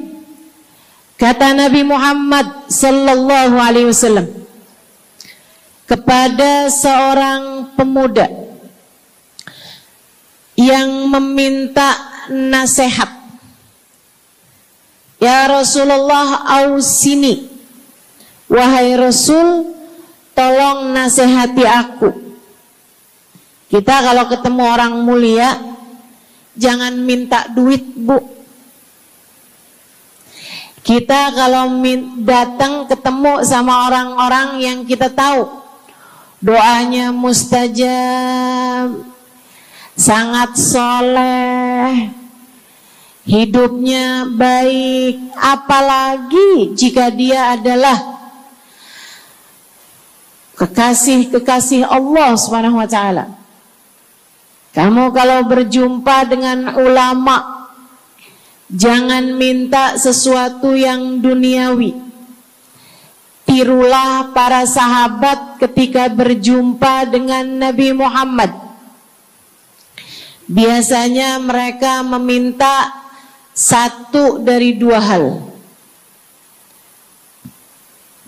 kata Nabi Muhammad sallallahu alaihi wasallam kepada seorang pemuda yang meminta nasihat. Ya Rasulullah, ausini, wahai Rasul, tolong nasihati aku. Kita kalau ketemu orang mulia jangan minta duit, Bu. Kita kalau datang ketemu sama orang-orang yang kita tahu doanya mustajab, sangat soleh, hidupnya baik, apalagi jika dia adalah kekasih-kekasih Allah Subhanahu wa taala. Kamu kalau berjumpa dengan ulama, jangan minta sesuatu yang duniawi. Tirulah para sahabat ketika berjumpa dengan Nabi Muhammad. Biasanya mereka meminta satu dari dua hal.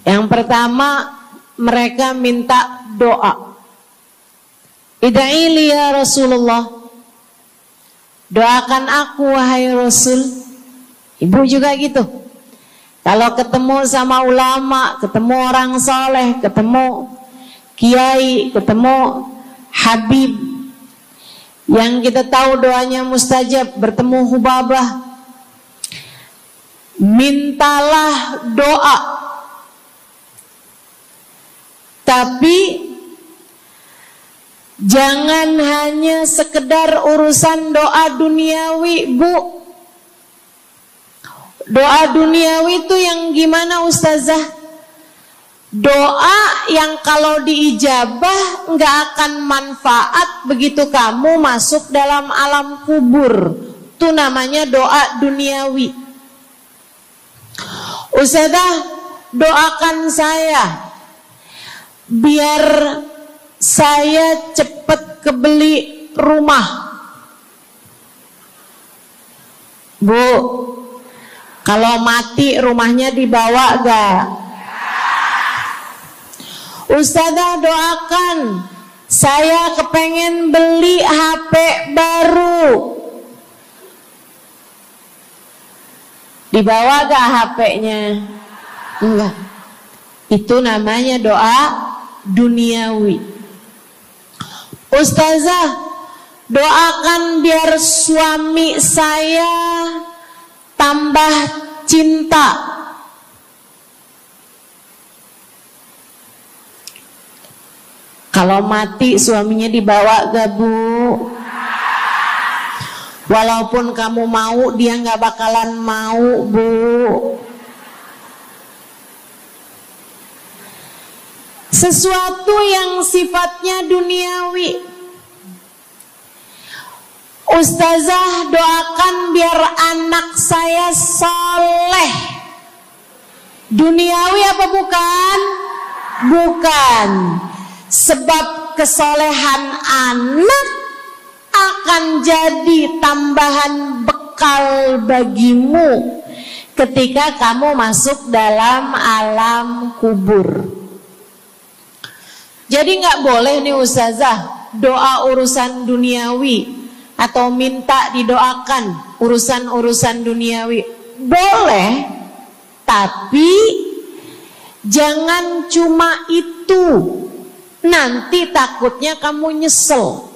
Yang pertama, mereka minta doa. Ida'ili ya Rasulullah, doakan aku wahai Rasul. Ibu juga gitu. Kalau ketemu sama ulama, ketemu orang soleh, ketemu kiai, ketemu habib yang kita tahu doanya mustajab, bertemu hubabah, mintalah doa. Tapi jangan hanya sekedar urusan doa duniawi, Bu. Doa duniawi itu yang gimana, Ustazah? Doa yang kalau diijabah nggak akan manfaat begitu kamu masuk dalam alam kubur. Itu namanya doa duniawi. Ustazah, doakan saya biar saya cepat kebeli rumah. Bu, kalau mati rumahnya dibawa gak? Ustazah, doakan saya kepengen beli HP baru. Dibawa gak HP-nya? Enggak. Itu namanya doa duniawi. Ustazah, Doakan biar suami saya tambah cinta. Kalau mati suaminya dibawa gak Bu? Walaupun kamu mau, dia gak bakalan mau Bu. Sesuatu yang sifatnya duniawi. Ustazah, doakan biar anak saya soleh. Duniawi apa bukan? Bukan. Sebab kesolehan anak akan jadi tambahan bekal bagimu ketika kamu masuk dalam alam kubur. Jadi nggak boleh nih ustazah doa urusan duniawi atau minta didoakan urusan-urusan duniawi. Boleh, tapi jangan cuma itu. Nanti takutnya kamu nyesel.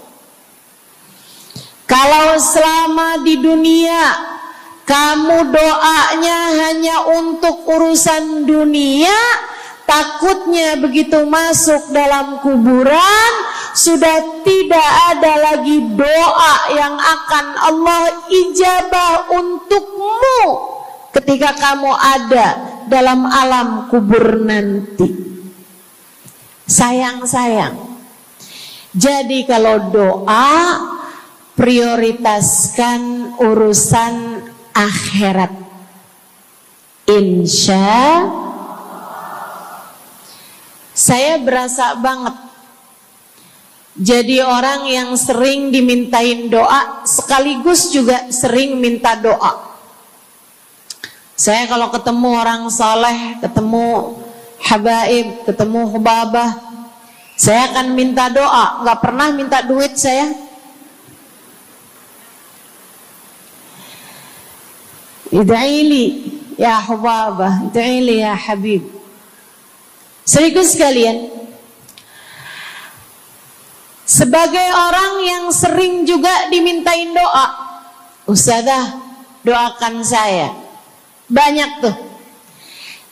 Kalau selama di dunia kamu doanya hanya untuk urusan dunia, takutnya begitu masuk dalam kuburan sudah tidak ada lagi doa yang akan Allah ijabah untukmu ketika kamu ada dalam alam kubur nanti. Sayang-sayang. Jadi kalau doa, prioritaskan urusan akhirat. Insya saya berasa banget jadi orang yang sering dimintain doa sekaligus juga sering minta doa. Saya kalau ketemu orang saleh, ketemu habaib, ketemu hubabah, saya akan minta doa, nggak pernah minta duit saya. Ida'ili ya hubabah, ida'ili ya habib. Serius sekalian, sebagai orang yang sering juga dimintain doa, ustazah doakan saya. Banyak tuh.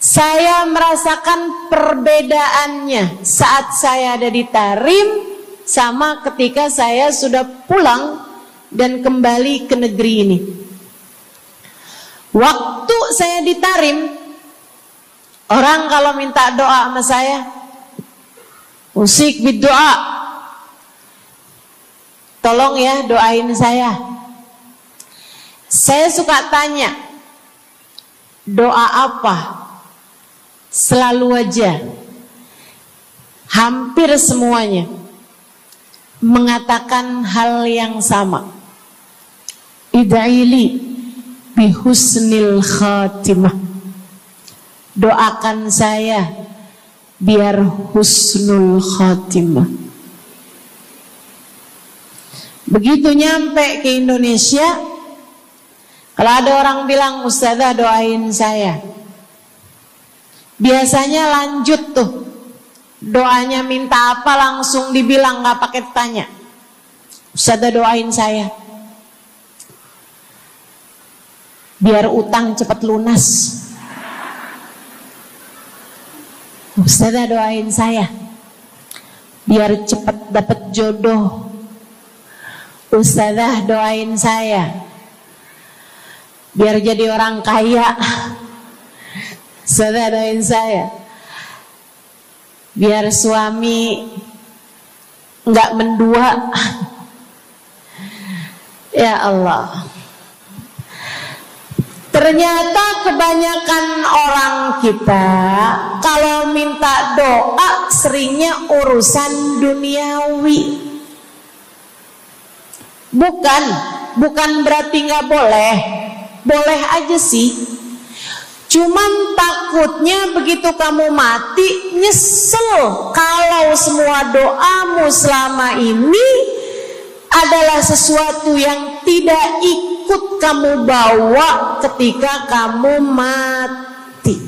Saya merasakan perbedaannya saat saya ada di Tarim sama ketika saya sudah pulang dan kembali ke negeri ini. Waktu saya di Tarim, orang kalau minta doa sama saya, usik berdoa, tolong ya doain saya. Saya suka tanya, doa apa? Selalu aja, hampir semuanya mengatakan hal yang sama. Ida'ili bihusnil khatimah. Doakan saya biar husnul khatimah. Begitu nyampe ke Indonesia, kalau ada orang bilang ustazah doain saya, biasanya lanjut tuh doanya, minta apa langsung dibilang, nggak pakai tanya. Ustazah doain saya biar utang cepat lunas. Ustazah doain saya biar cepat dapat jodoh. Ustazah doain saya biar jadi orang kaya. Ustazah doain saya biar suami nggak mendua. Ya Allah, ternyata kebanyakan orang kita kalau minta doa seringnya urusan duniawi. Bukan berarti nggak boleh, boleh aja sih. Cuman takutnya begitu kamu mati nyesel kalau semua doamu selama ini adalah sesuatu yang tidak ikut kamu bawa ketika kamu mati.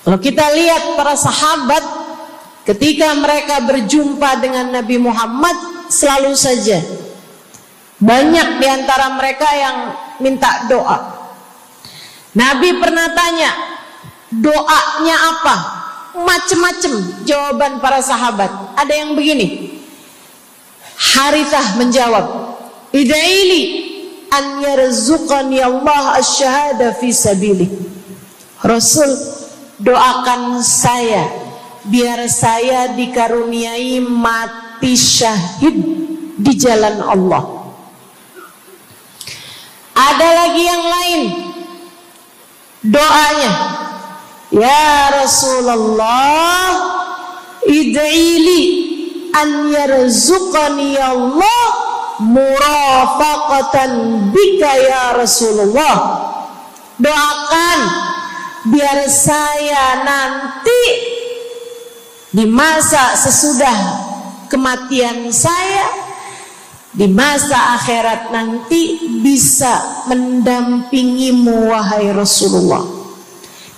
Kalau kita lihat para sahabat ketika mereka berjumpa dengan Nabi Muhammad, selalu saja banyak di antara mereka yang minta doa. Nabi pernah tanya, doanya apa? Macem-macem jawaban para sahabat. Ada yang begini, Harithah menjawab, ida'ili an yarzuqani Allah asyhada fi sabilih. Rasul, doakan saya biar saya dikaruniai mati syahid di jalan Allah. Ada lagi yang lain doanya, ya Rasulullah, id'ili an yarzuqani Allah murafaqatan bika ya Rasulullah. Doakan biar saya nanti di masa sesudah kematian saya, di masa akhirat nanti, bisa mendampingimu wahai Rasulullah,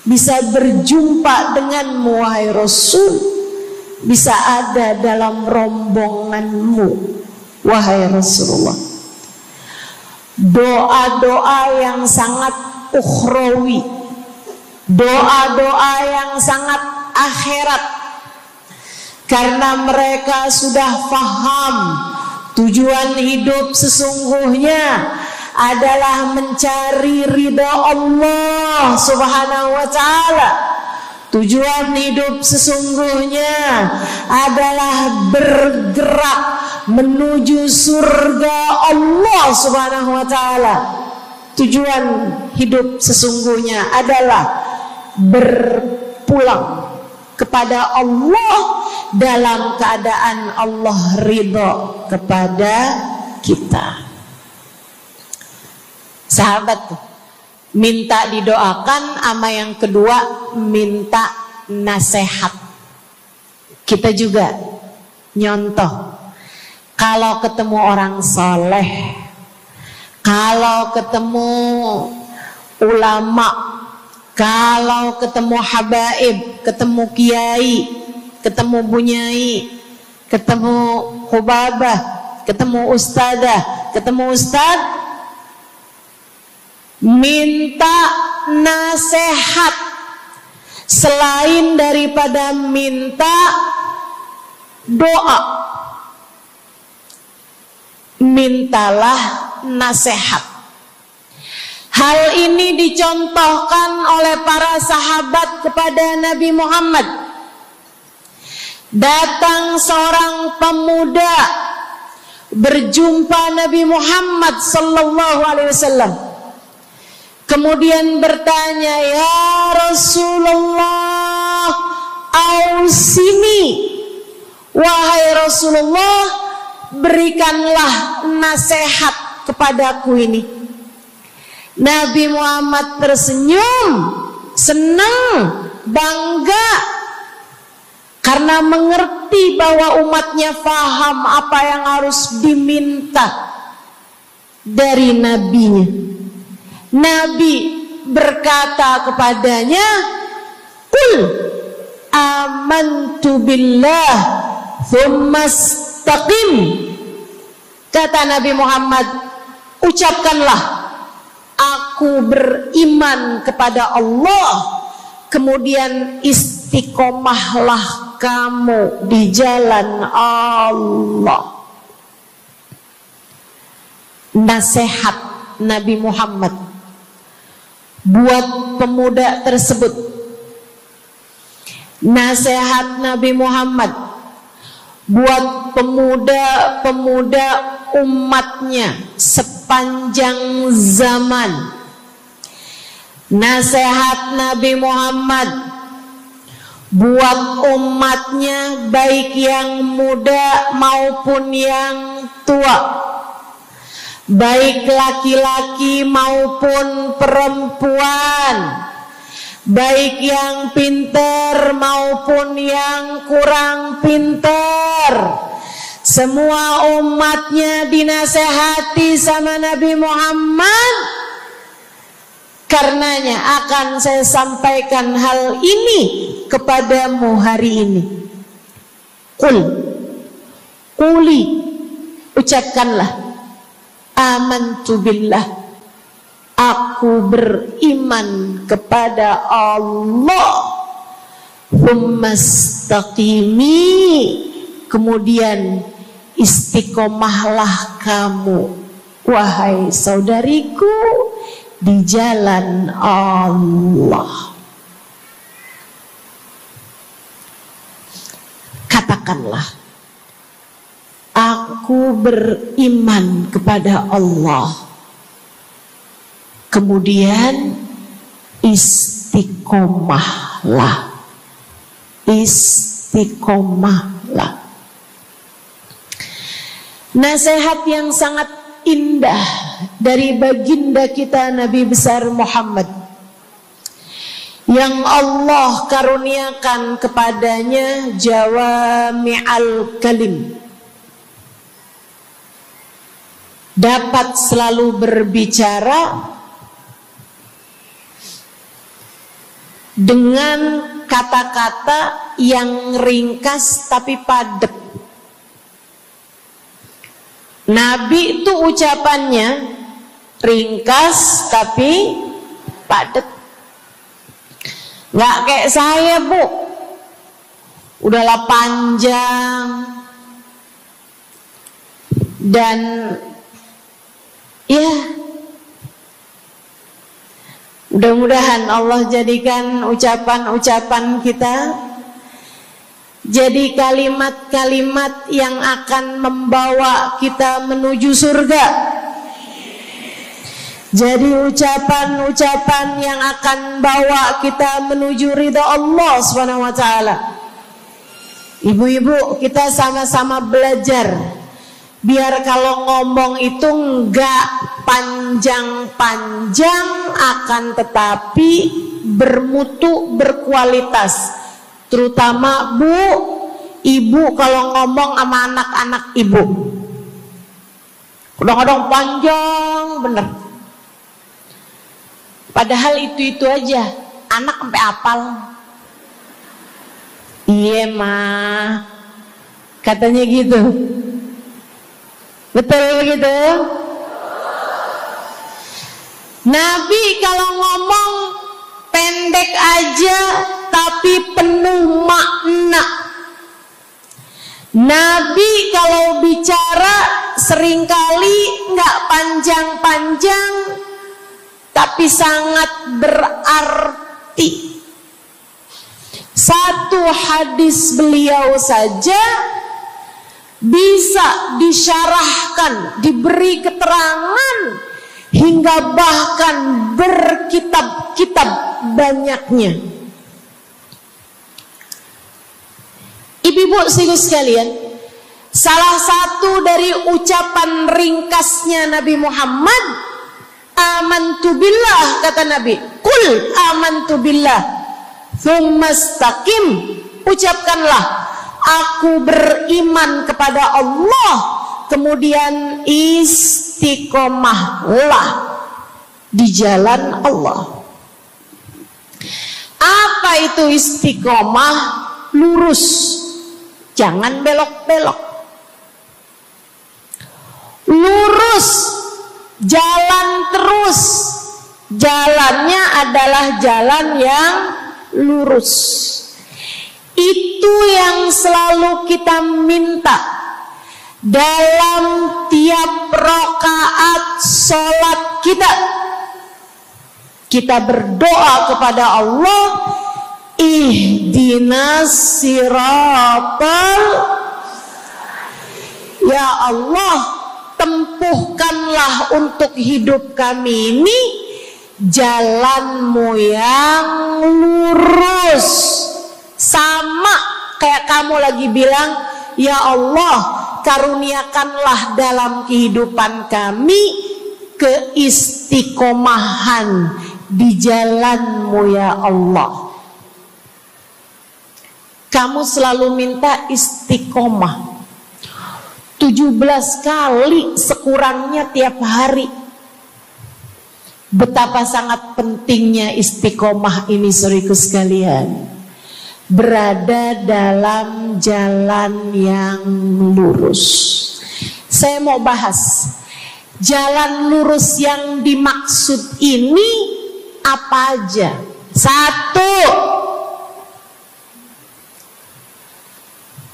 bisa berjumpa denganmu wahai Rasul, bisa ada dalam rombonganmu wahai Rasulullah. Doa-doa yang sangat ukhrawi, doa-doa yang sangat akhirat, karena mereka sudah faham tujuan hidup sesungguhnya adalah mencari ridha Allah Subhanahu wa ta'ala. Tujuan hidup sesungguhnya adalah bergerak menuju surga Allah Subhanahu wa ta'ala. Tujuan hidup sesungguhnya adalah berpulang kepada Allah dalam keadaan Allah ridha kepada kita. Sahabat tuh minta didoakan, sama yang kedua minta nasihat. Kita juga nyontoh, kalau ketemu orang soleh, kalau ketemu ulama, kalau ketemu habaib, ketemu kiai, ketemu bunyai, ketemu hubabah, ketemu ustadzah, ketemu ustadz, minta nasihat. Selain daripada minta doa, mintalah nasihat. Hal ini dicontohkan oleh para sahabat kepada Nabi Muhammad. Datang seorang pemuda berjumpa Nabi Muhammad sallallahu alaihi wasallam. Kemudian bertanya, ya Rasulullah, ausini, wahai Rasulullah, berikanlah nasihat kepadaku ini. Nabi Muhammad tersenyum, senang, bangga, karena mengerti bahwa umatnya faham apa yang harus diminta dari nabinya. Nabi berkata kepadanya, qul amantu billah thumma istaqim. Kata Nabi Muhammad, ucapkanlah, aku beriman kepada Allah, kemudian istiqomahlah kamu di jalan Allah. Nasihat Nabi Muhammad buat pemuda tersebut, nasihat Nabi Muhammad buat pemuda-pemuda umatnya sepanjang zaman. Nasihat Nabi Muhammad buat umatnya, baik yang muda maupun yang tua, baik laki-laki maupun perempuan, baik yang pintar maupun yang kurang pintar. Semua umatnya dinasehati sama Nabi Muhammad. Karenanya akan saya sampaikan hal ini kepadamu hari ini. Quli, ucapkanlah, amantu billah, aku beriman kepada Allah. Tsumastaqimi, kemudian istiqomahlah kamu, wahai saudariku, di jalan Allah. Katakanlah, aku beriman kepada Allah, kemudian istiqomahlah. Istiqomahlah. Nasihat yang sangat indah dari baginda kita Nabi besar Muhammad, yang Allah karuniakan kepadanya jawami'al kalim, dapat selalu berbicara dengan kata-kata yang ringkas tapi padat. Nabi itu ucapannya ringkas tapi padat. Nggak kayak saya, Bu, udahlah panjang dan ya, mudah-mudahan Allah jadikan ucapan-ucapan kita jadi kalimat-kalimat yang akan membawa kita menuju surga. Jadi ucapan-ucapan yang akan bawa kita menuju ridha Allah SWT. Ibu-ibu, kita sama-sama belajar, biar kalau ngomong itu enggak panjang-panjang, akan tetapi bermutu, berkualitas. Terutama Bu, ibu kalau ngomong sama anak-anak ibu, kadang-kadang panjang bener. Padahal itu aja, anak sampai hafal. Iya mah, katanya gitu. Betul gitu? Nabi kalau ngomong pendek aja tapi penuh makna. Nabi kalau bicara seringkali nggak panjang-panjang tapi sangat berarti. Satu hadis beliau saja bisa disyarahkan, diberi keterangan, hingga bahkan berkitab-kitab banyaknya. Ibu-ibu sekalian, salah satu dari ucapan ringkasnya Nabi Muhammad, amantu billah, kata Nabi, qul amantu billah, tsumastaqim, ucapkanlah, aku beriman kepada Allah, kemudian istiqomahlah di jalan Allah. Apa itu istiqomah? Lurus, jangan belok-belok. Lurus, jalan terus. Jalannya adalah jalan yang lurus. Itu yang selalu kita minta dalam tiap rakaat sholat kita. Kita berdoa kepada Allah, ihdinas siratal, ya Allah, tempuhkanlah untuk hidup kami ini jalanmu yang lurus. Sama kayak kamu lagi bilang, ya Allah, karuniakanlah dalam kehidupan kami keistiqomahan di jalanmu ya Allah. Kamu selalu minta istiqomah 17 kali sekurangnya tiap hari. Betapa sangat pentingnya istiqomah ini, saudaraku sekalian. berada dalam jalan yang lurus. Saya mau bahas jalan lurus yang dimaksud ini apa aja. Satu,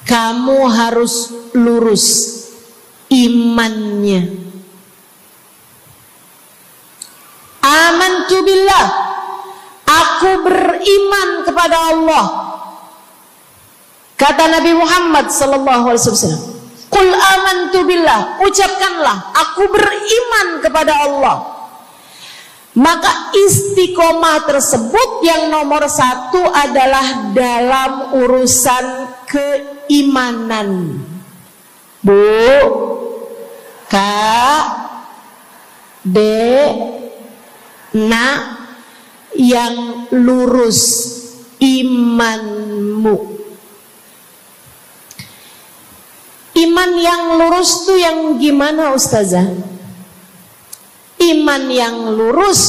kamu harus lurus imannya. Amantu billah, aku beriman kepada Allah. Kata Nabi Muhammad sallallahu alaihi wasallam, qul amantu billah, ucapkanlah aku beriman kepada Allah. Maka istiqomah tersebut yang nomor satu adalah dalam urusan keimanan. Bu, Kak, Dek, Nak, yang lurus imanmu. Iman yang lurus tuh yang gimana, Ustazah? Iman yang lurus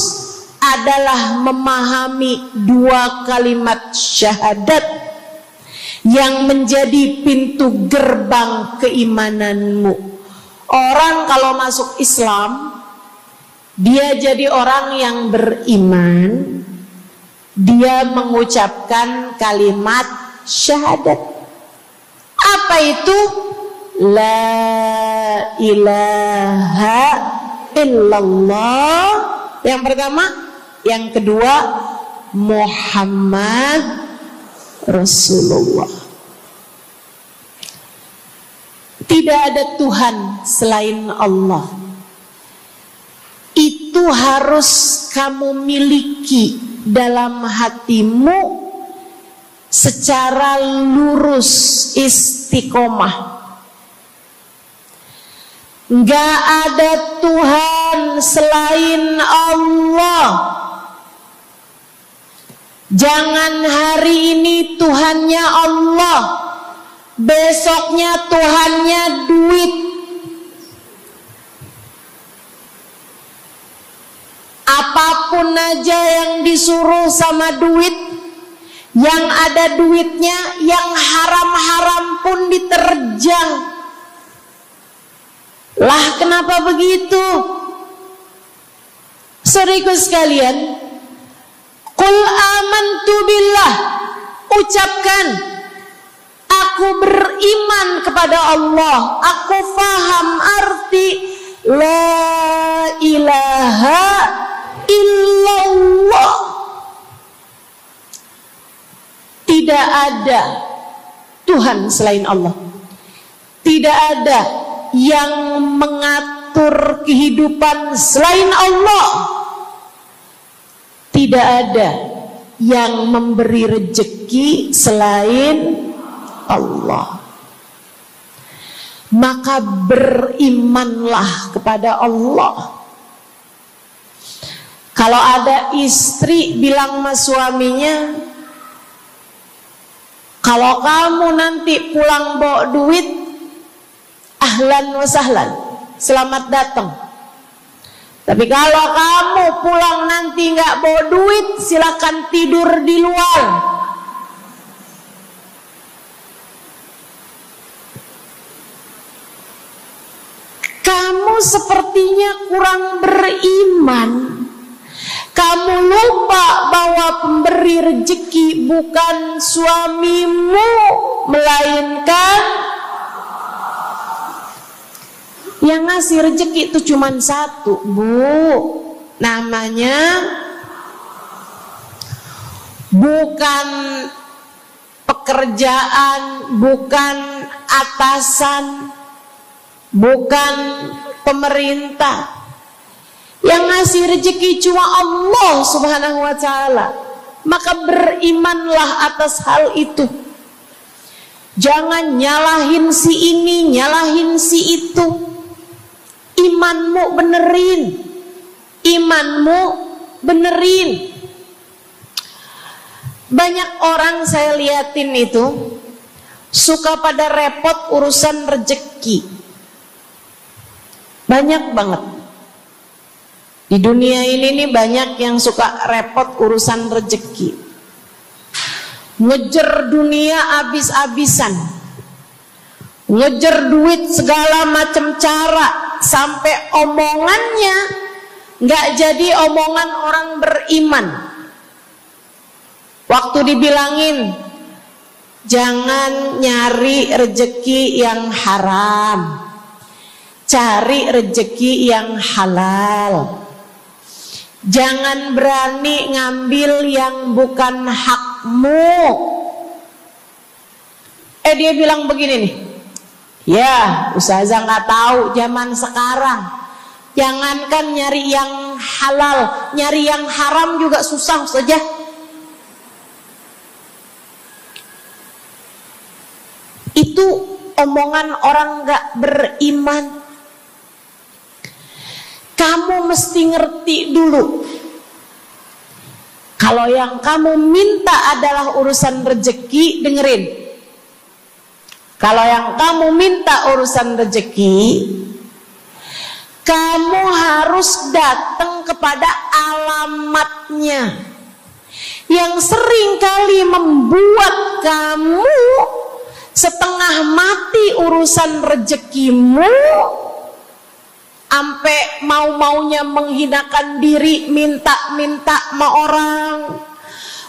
adalah memahami dua kalimat syahadat yang menjadi pintu gerbang keimananmu. Orang kalau masuk Islam, dia jadi orang yang beriman, dia mengucapkan kalimat syahadat. Apa itu? La ilaha illallah. Yang pertama. Yang kedua, Muhammad Rasulullah. Tidak ada Tuhan selain Allah. Itu harus kamu miliki dalam hatimu secara lurus, istiqomah. Enggak ada Tuhan selain Allah. Jangan hari ini Tuhannya Allah, besoknya Tuhannya duit. Apapun aja yang disuruh sama duit, yang ada duitnya, yang haram-haram pun diterjang. Lah kenapa begitu? Saudaraku sekalian, qul amantu billah, ucapkan aku beriman kepada Allah, aku faham arti la ilaha illallah. Tidak ada Tuhan selain Allah. Tidak ada yang mengatur kehidupan selain Allah. Tidak ada yang memberi rezeki selain Allah. Maka berimanlah kepada Allah. Kalau ada istri bilang sama suaminya, kalau kamu nanti pulang bawa duit, ahlan wa sahlan, selamat datang. Tapi kalau kamu pulang nanti nggak bawa duit, silakan tidur di luar. Kamu sepertinya kurang beriman. Kamu lupa bahwa pemberi rezeki bukan suamimu, melainkan yang ngasih rezeki itu cuma satu, Bu. Namanya bukan pekerjaan, bukan atasan, bukan pemerintah. Yang ngasih rezeki cuma Allah Subhanahu wa ta'ala. Maka berimanlah atas hal itu. Jangan nyalahin si ini, nyalahin si itu. Imanmu benerin. Imanmu benerin. Banyak orang saya liatin itu suka pada repot urusan rezeki. Banyak banget. Di dunia ini nih banyak yang suka repot urusan rezeki. ngejar dunia abis-abisan, ngejar duit segala macam cara, sampai omongannya nggak jadi omongan orang beriman. Waktu dibilangin jangan nyari rejeki yang haram, cari rejeki yang halal. Jangan berani ngambil yang bukan hakmu. Dia bilang begini nih, ya ustazah nggak tahu zaman sekarang, jangankan nyari yang halal, nyari yang haram juga susah saja. Itu omongan orang nggak beriman. Kamu mesti ngerti dulu, kalau yang kamu minta adalah urusan rezeki, dengerin. Kalau yang kamu minta urusan rezeki, kamu harus datang kepada alamatnya, yang sering kali membuat kamu setengah mati urusan rezekimu, sampai mau-maunya menghinakan diri, minta-minta sama orang,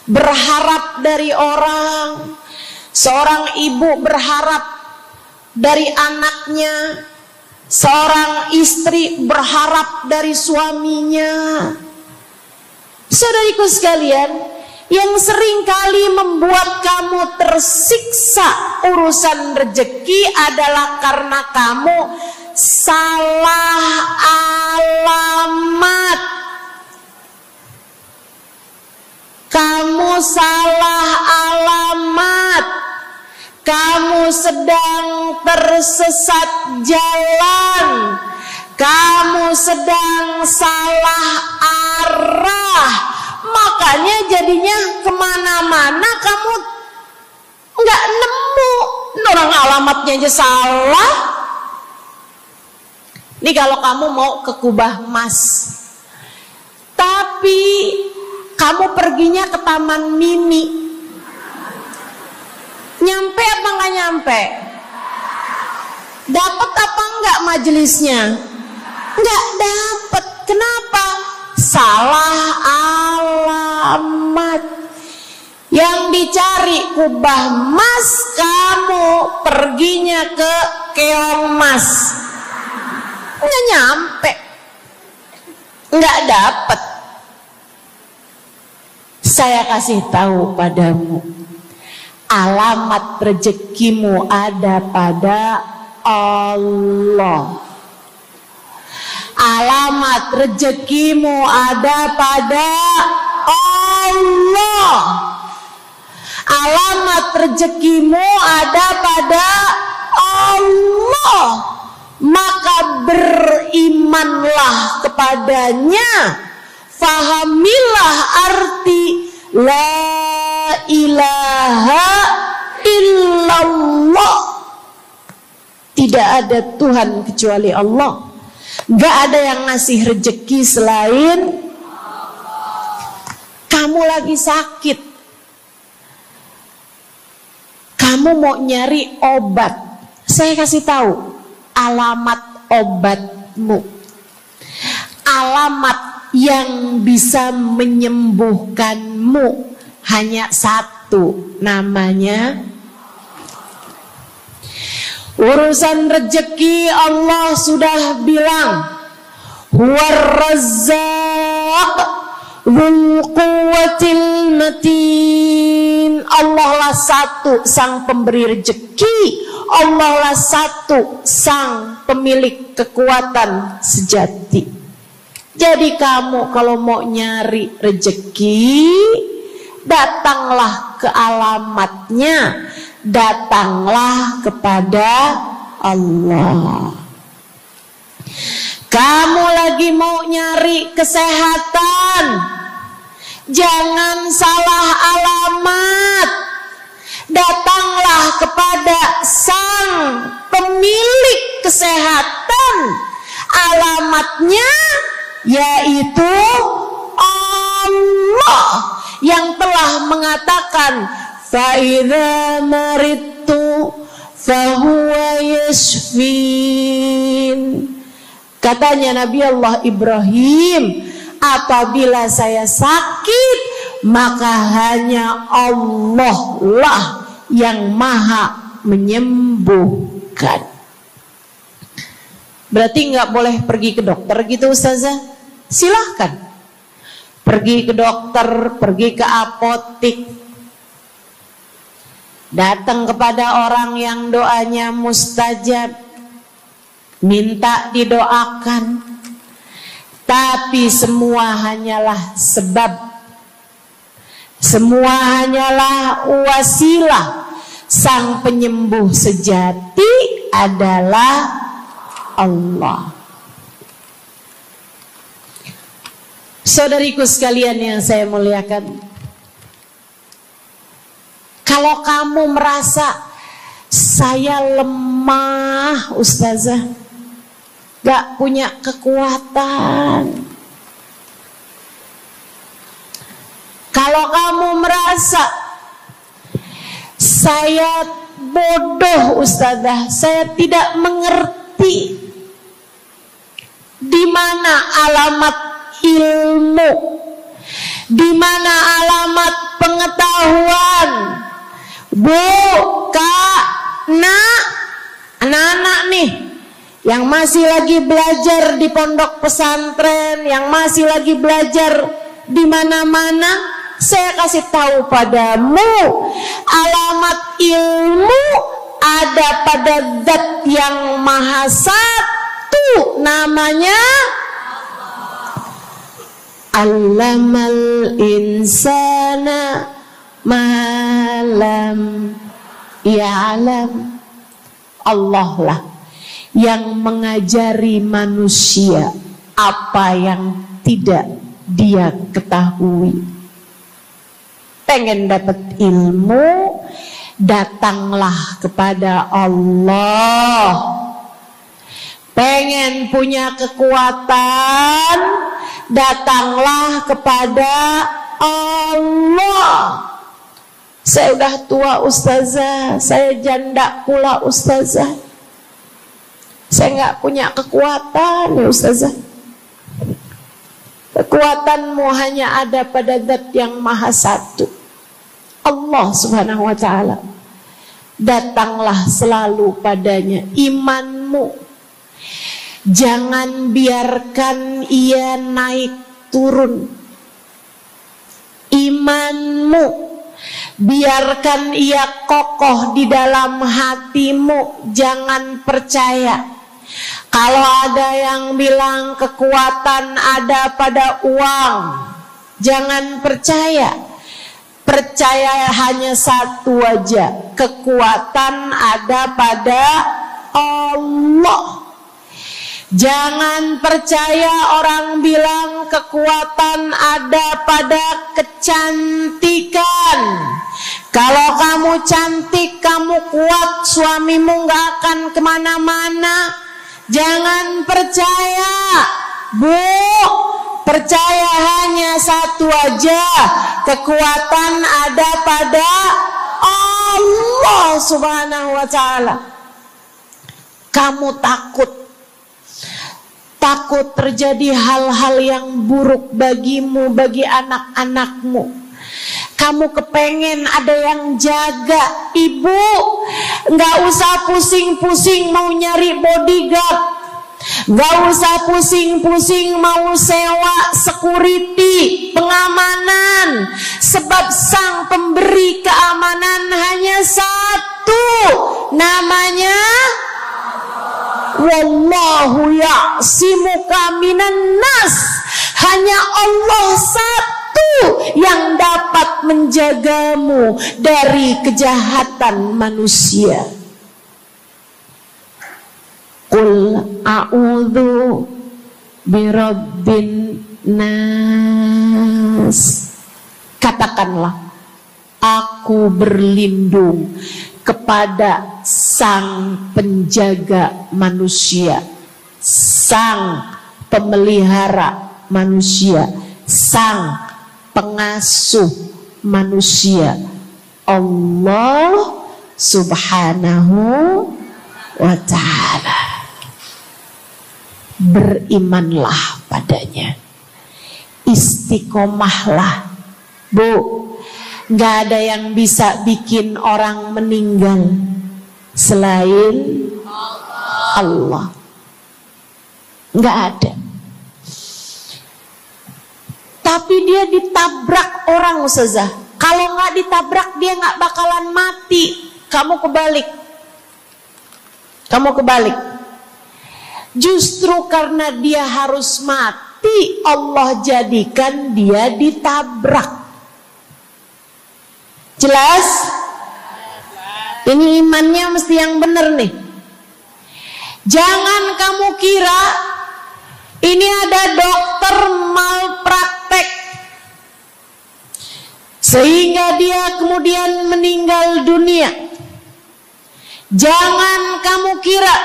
berharap dari orang. Seorang ibu berharap dari anaknya, seorang istri berharap dari suaminya. Saudariku sekalian, yang sering kali membuat kamu tersiksa urusan rezeki adalah karena kamu salah alamat. Kamu salah alamat. Kamu sedang tersesat jalan. Kamu sedang salah arah. Makanya jadinya kemana-mana kamu nggak nemu. Orang alamatnya aja salah. Ini kalau kamu mau ke Kubah Mas, tapi kamu perginya ke Taman Mini, nyampe apa nggak nyampe? Dapat apa enggak majelisnya? Nggak dapat. Kenapa? Salah alamat. Yang dicari Kubah Mas, kamu perginya ke Keong Mas. Nggak nyampe, nggak dapat. Saya kasih tahu padamu, alamat rezekimu ada pada Allah. Alamat rezekimu ada pada Allah. Alamat rezekimu ada pada Allah. Maka berimanlah kepadanya, fahamilah arti la ilaha illallah. Tidak ada Tuhan kecuali Allah. Gak ada yang ngasih rezeki selain kamu. Lagi sakit, kamu mau nyari obat, saya kasih tahu alamat obatmu. Alamat yang bisa menyembuhkanmu hanya satu, namanya urusan rezeki. Allah sudah bilang, Huwar-Razzaq dzul quwwatil matin. Allah lah satu sang pemberi rezeki. Allah lah satu sang pemilik kekuatan sejati. Jadi kamu kalau mau nyari rezeki, datanglah ke alamatnya, datanglah kepada Allah. Kamu lagi mau nyari kesehatan, jangan salah alamat. Datanglah kepada sang pemilik kesehatan. Alamatnya yaitu Allah yang telah mengatakan, fa idza maridtu fa huwa yashfin. Katanya Nabi Allah Ibrahim, apabila saya sakit, maka hanya Allah lah yang maha menyembuhkan. Berarti nggak boleh pergi ke dokter gitu Ustazah? Silahkan pergi ke dokter, pergi ke apotik, datang kepada orang yang doanya mustajab, minta didoakan. Tapi semua hanyalah sebab, semua hanyalah wasilah. Sang penyembuh sejati adalah Allah. Saudariku sekalian yang saya muliakan, kalau kamu merasa saya lemah Ustazah, gak punya kekuatan, kalau kamu merasa saya bodoh Ustazah, saya tidak mengerti di mana alamat ilmu, di mana alamat pengetahuan. Bu, Kak, Nak, anak-anak nih yang masih lagi belajar di pondok pesantren, yang masih lagi belajar di mana-mana, saya kasih tahu padamu, alamat ilmu ada pada Zat yang Maha Satu, namanya Allamal insana malam ya'lam. Allah lah yang mengajari manusia apa yang tidak dia ketahui. Pengen dapat ilmu, datanglah kepada Allah. Pengen punya kekuatan, datanglah kepada Allah. Saya udah tua Ustazah, saya janda pula Ustazah, saya nggak punya kekuatan ya Ustazah. Kekuatanmu hanya ada pada Zat yang Maha Satu, Allah Subhanahu wa Ta'ala. Datanglah selalu padanya. Imanmu jangan biarkan ia naik turun. Imanmu biarkan ia kokoh di dalam hatimu. Jangan percaya kalau ada yang bilang kekuatan ada pada uang. Jangan percaya. Percaya hanya satu aja, kekuatan ada pada Allah. Jangan percaya orang bilang kekuatan ada pada kecantikan. Kalau kamu cantik, kamu kuat, suamimu gak akan kemana-mana. Jangan percaya, Bu. Percaya hanya satu aja, kekuatan ada pada Allah Subhanahu wa Ta'ala. Kamu takut terjadi hal-hal yang buruk bagimu, bagi anak-anakmu. Kamu kepengen ada yang jaga. Ibu, nggak usah pusing-pusing mau nyari bodyguard, nggak usah pusing-pusing mau sewa security, pengamanan. Sebab sang pemberi keamanan hanya satu, namanya Wallahu ya'simuka minan nas. Hanya Allah satu yang dapat menjagamu dari kejahatan manusia. Qul a'udzu birabbin nas. Katakanlah, aku berlindung kepada sang penjaga manusia, sang pemelihara manusia, sang pengasuh manusia, Allah Subhanahu wa ta'ala. Berimanlah padanya, istiqomahlah. Bu, gak ada yang bisa bikin orang meninggal selain Allah. Gak ada. Tapi dia ditabrak orang, Ustazah. Kalau gak ditabrak dia gak bakalan mati. Kamu kebalik. Justru karena dia harus mati, Allah jadikan dia ditabrak. Jelas? Ini imannya mesti yang benar nih. Jangan kamu kira ini ada dokter malpraktek sehingga dia kemudian meninggal dunia. Jangan kamu kira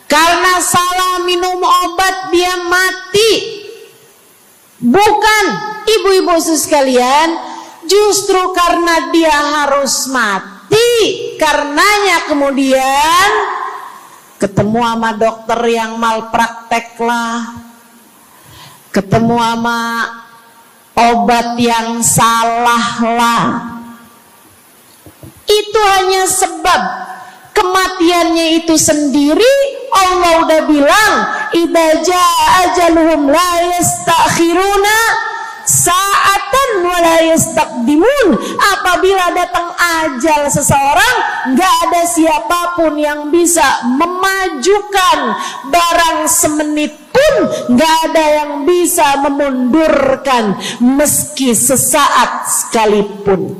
karena salah minum obat dia mati. Bukan, ibu-ibu sekalian, justru karena dia harus mati, karenanya kemudian ketemu sama dokter yang malpraktek lah, ketemu sama obat yang salah lah. Itu hanya sebab kematiannya itu sendiri. Allah udah bilang, idza jaa ajaluhum la yastakhiruna sa'atan wa la yastaqdimun. Apabila datang ajal seseorang, nggak ada siapapun yang bisa memajukan barang semenit pun, nggak ada yang bisa memundurkan meski sesaat sekalipun.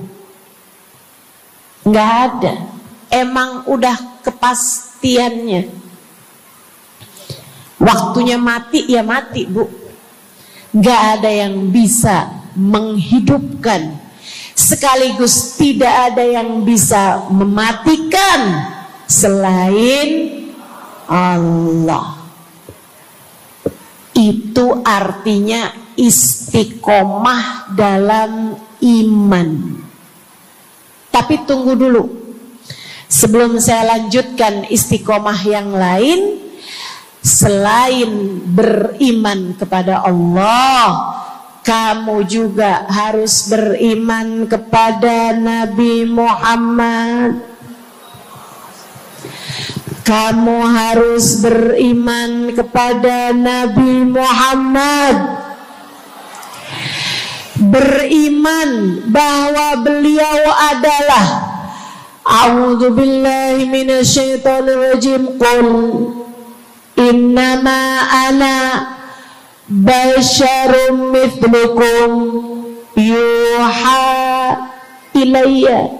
Nggak ada. Emang udah kepastiannya. Waktunya mati ya mati, Bu. Gak ada yang bisa menghidupkan, sekaligus tidak ada yang bisa mematikan selain Allah. Itu artinya istiqomah dalam iman. Tapi tunggu dulu, sebelum saya lanjutkan istiqomah yang lain. Selain beriman kepada Allah, kamu juga harus beriman kepada Nabi Muhammad. Kamu harus beriman kepada Nabi Muhammad. Beriman bahwa beliau adalah, a'udzubillahi minasyaitonirrajim, qul innama ana basyarum mithlukum yuha ilayya.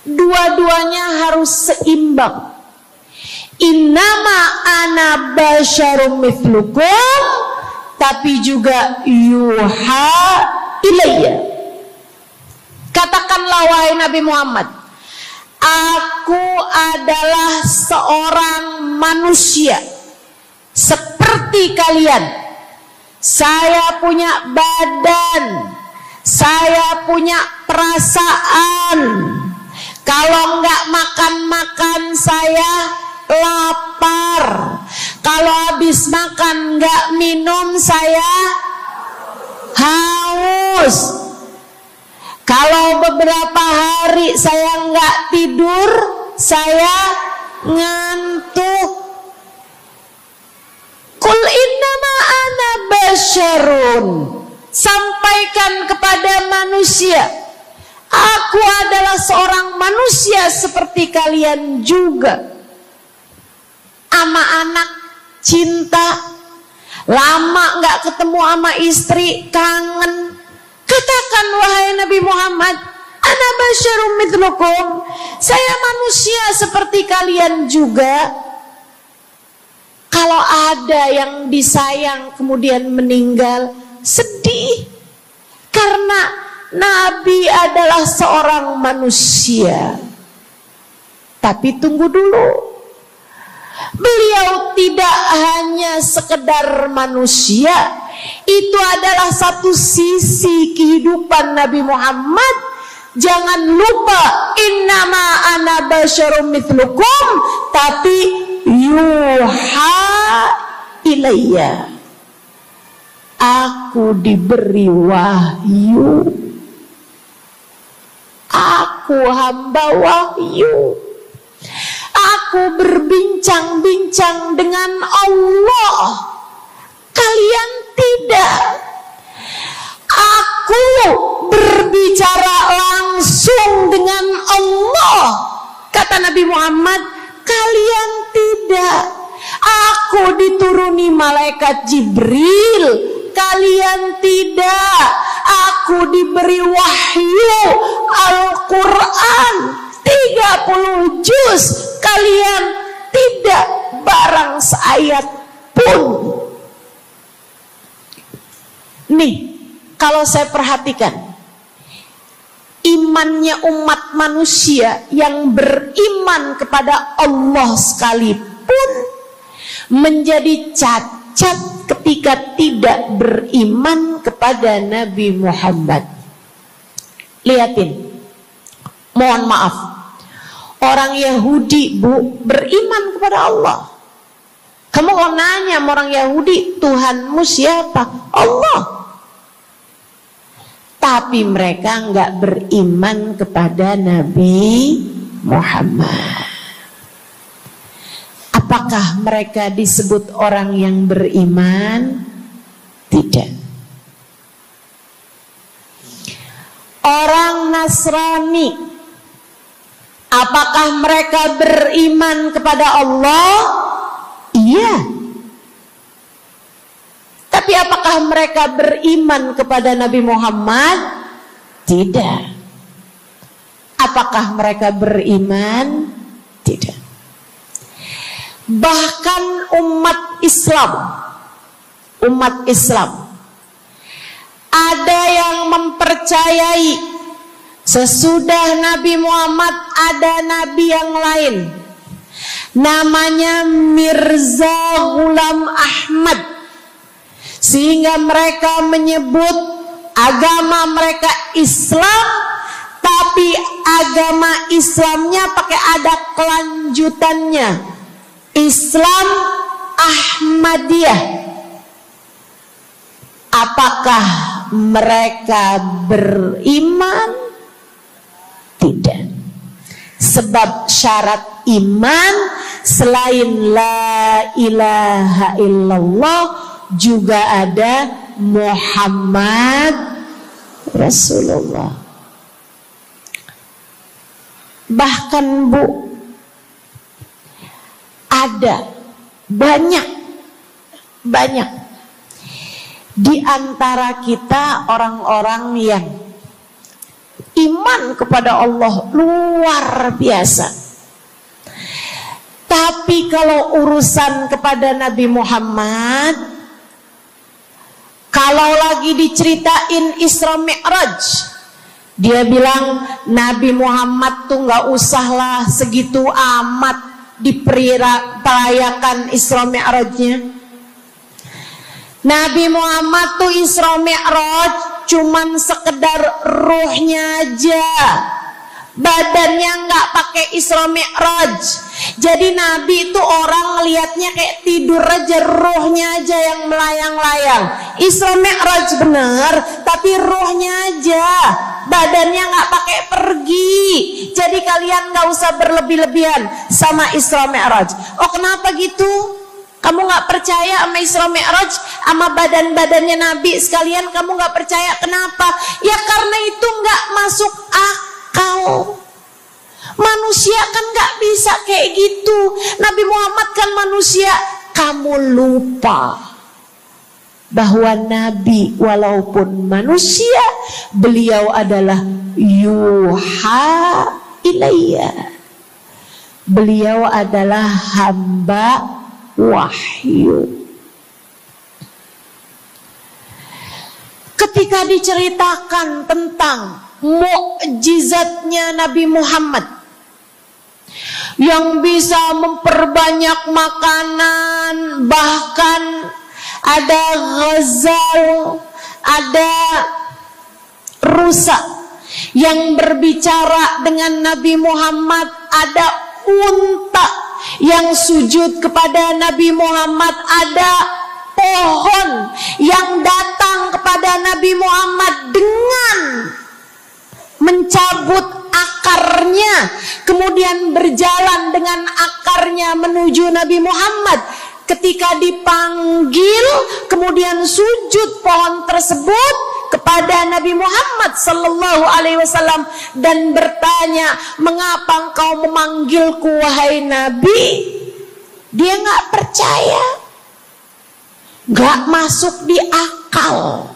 Dua-duanya harus seimbang. Innama ana basyarum mithlukum, tapi juga yuha ilayya. Katakanlah wahai Nabi Muhammad, aku adalah seorang manusia seperti kalian. Saya punya badan, saya punya perasaan. Kalau nggak makan-makan saya lapar. Kalau habis makan nggak minum saya haus. Kalau beberapa hari saya nggak tidur, saya ngantuk. Qul innama ana basyarun. Sampaikan kepada manusia, aku adalah seorang manusia seperti kalian juga. Ama anak cinta, lama nggak ketemu sama istri, kangen. Katakan wahai Nabi Muhammad, ana basyarum mithlukum, saya manusia seperti kalian juga. Kalau ada yang disayang kemudian meninggal, sedih. Karena Nabi adalah seorang manusia. Tapi tunggu dulu, Beliau tidak hanya sekedar manusia, itu adalah satu sisi kehidupan Nabi Muhammad. Jangan lupa, innama ana basyarum mithlukum, tapi yuha ilayya, aku diberi wahyu, aku hamba wahyu, aku berbincang-bincang dengan Allah, kalian tidak. Aku berbicara langsung dengan Allah, kata Nabi Muhammad, kalian tidak. Aku dituruni malaikat Jibril, kalian tidak. Aku diberi wahyu Al-Quran 30 juz, kalian tidak barang seayat pun. Nih, kalau saya perhatikan, imannya umat manusia yang beriman kepada Allah sekalipun menjadi cacat ketika tidak beriman kepada Nabi Muhammad. Lihatin, mohon maaf, orang Yahudi, Bu, beriman kepada Allah. Kamu kalau nanya sama orang Yahudi, Tuhanmu siapa? Allah. Tapi mereka nggak beriman kepada Nabi Muhammad. Apakah mereka disebut orang yang beriman? Tidak. Orang Nasrani, apakah mereka beriman kepada Allah? Iya. Tapi apakah mereka beriman kepada Nabi Muhammad? Tidak. Apakah mereka beriman? Tidak. Bahkan umat Islam ada yang mempercayai sesudah Nabi Muhammad ada nabi yang lain, namanya Mirza Ghulam Ahmad, sehingga mereka menyebut agama mereka Islam, tapi agama Islamnya pakai ada kelanjutannya, Islam Ahmadiyah. Apakah mereka beriman? Tidak. Sebab syarat iman selain la ilaha illallah juga ada Muhammad Rasulullah. Bahkan, Bu, ada banyak di antara kita orang-orang yang iman kepada Allah luar biasa, tapi kalau urusan kepada Nabi Muhammad, kalau lagi diceritain Isra Mi'raj, dia bilang Nabi Muhammad tuh nggak usahlah segitu amat diperayakan Isra Mi'rajnya. Nabi Muhammad tuh Isra Mi'raj cuman sekedar ruhnya aja, badannya nggak pakai Isra Mi'raj. Jadi Nabi itu orang ngelihatnya kayak tidur aja, ruhnya aja yang melayang-layang. Isra Mi'raj bener, tapi ruhnya aja, badannya nggak pakai pergi. Jadi kalian nggak usah berlebih-lebihan sama Isra Mi'raj. Oh, kenapa gitu? Kamu nggak percaya sama Isra Mi'raj, sama badan-badannya Nabi sekalian? Kamu nggak percaya, kenapa? Ya karena itu nggak masuk akal. Manusia kan nggak bisa kayak gitu. Nabi Muhammad kan manusia. Kamu lupa bahwa Nabi walaupun manusia, beliau adalah yuha ilayya. Beliau adalah hamba wahyu. Ketika diceritakan tentang mukjizatnya Nabi Muhammad, yang bisa memperbanyak makanan, bahkan ada Ghazal, ada rusa yang berbicara dengan Nabi Muhammad, ada unta yang sujud kepada Nabi Muhammad, ada pohon yang datang kepada Nabi Muhammad dengan mencabut akarnya, kemudian berjalan dengan akarnya menuju Nabi Muhammad. Ketika dipanggil, kemudian sujud pohon tersebut kepada Nabi Muhammad sallallahu alaihi wasallam dan bertanya, "Mengapa engkau memanggilku wahai Nabi?" Dia nggak percaya, nggak masuk di akal.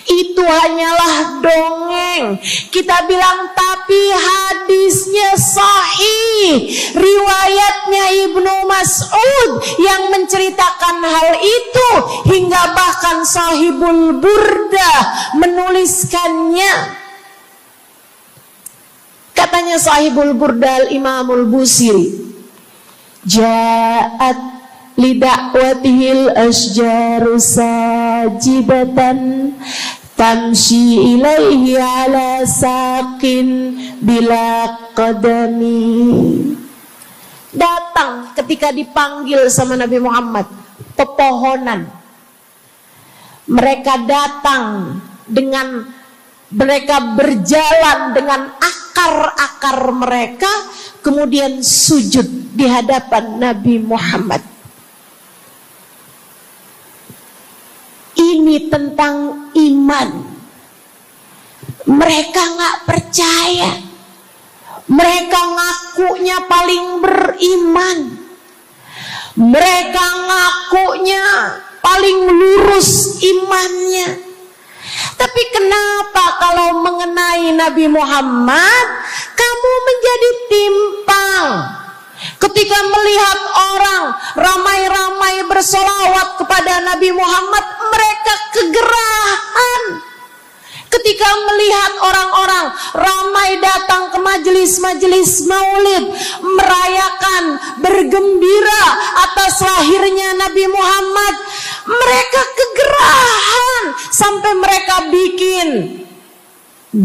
Itu hanyalah dongeng. Kita bilang tapi hadisnya sahih. Riwayatnya Ibnu Mas'ud yang menceritakan hal itu, hingga bahkan Sahibul Burdah menuliskannya. Katanya Sahibul Burdah Imamul Busiri, Ja'at lidakwatihil asjaru sajidatan tamshi ilaihi ala saqin bila qadami. Datang ketika dipanggil sama Nabi Muhammad pepohonan. Mereka datang dengan, mereka berjalan dengan akar-akar mereka, kemudian sujud di hadapan Nabi Muhammad. Ini tentang iman. Mereka nggak percaya. Mereka ngakunya paling beriman. Mereka ngakunya paling lurus imannya. Tapi kenapa kalau mengenai Nabi Muhammad kamu menjadi timpang? Ketika melihat orang ramai-ramai bersolawat kepada Nabi Muhammad, mereka kegerahan. Ketika melihat orang-orang ramai datang ke majelis-majelis maulid, merayakan, bergembira atas lahirnya Nabi Muhammad, mereka kegerahan sampai mereka bikin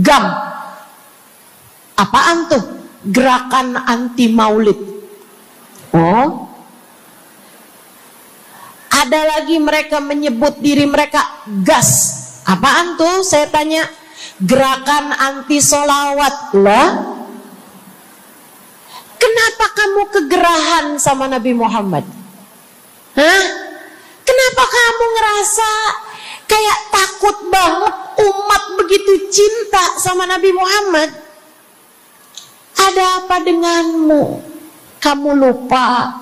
GAM. Apaan tuh? Gerakan anti maulid. Oh, ada lagi mereka menyebut diri mereka GAS. Apaan tuh? Saya tanya. Gerakan anti solawat lah. Kenapa kamu kegerahan sama Nabi Muhammad? Hah? Kenapa kamu ngerasa kayak takut banget umat begitu cinta sama Nabi Muhammad? Ada apa denganmu? Kamu lupa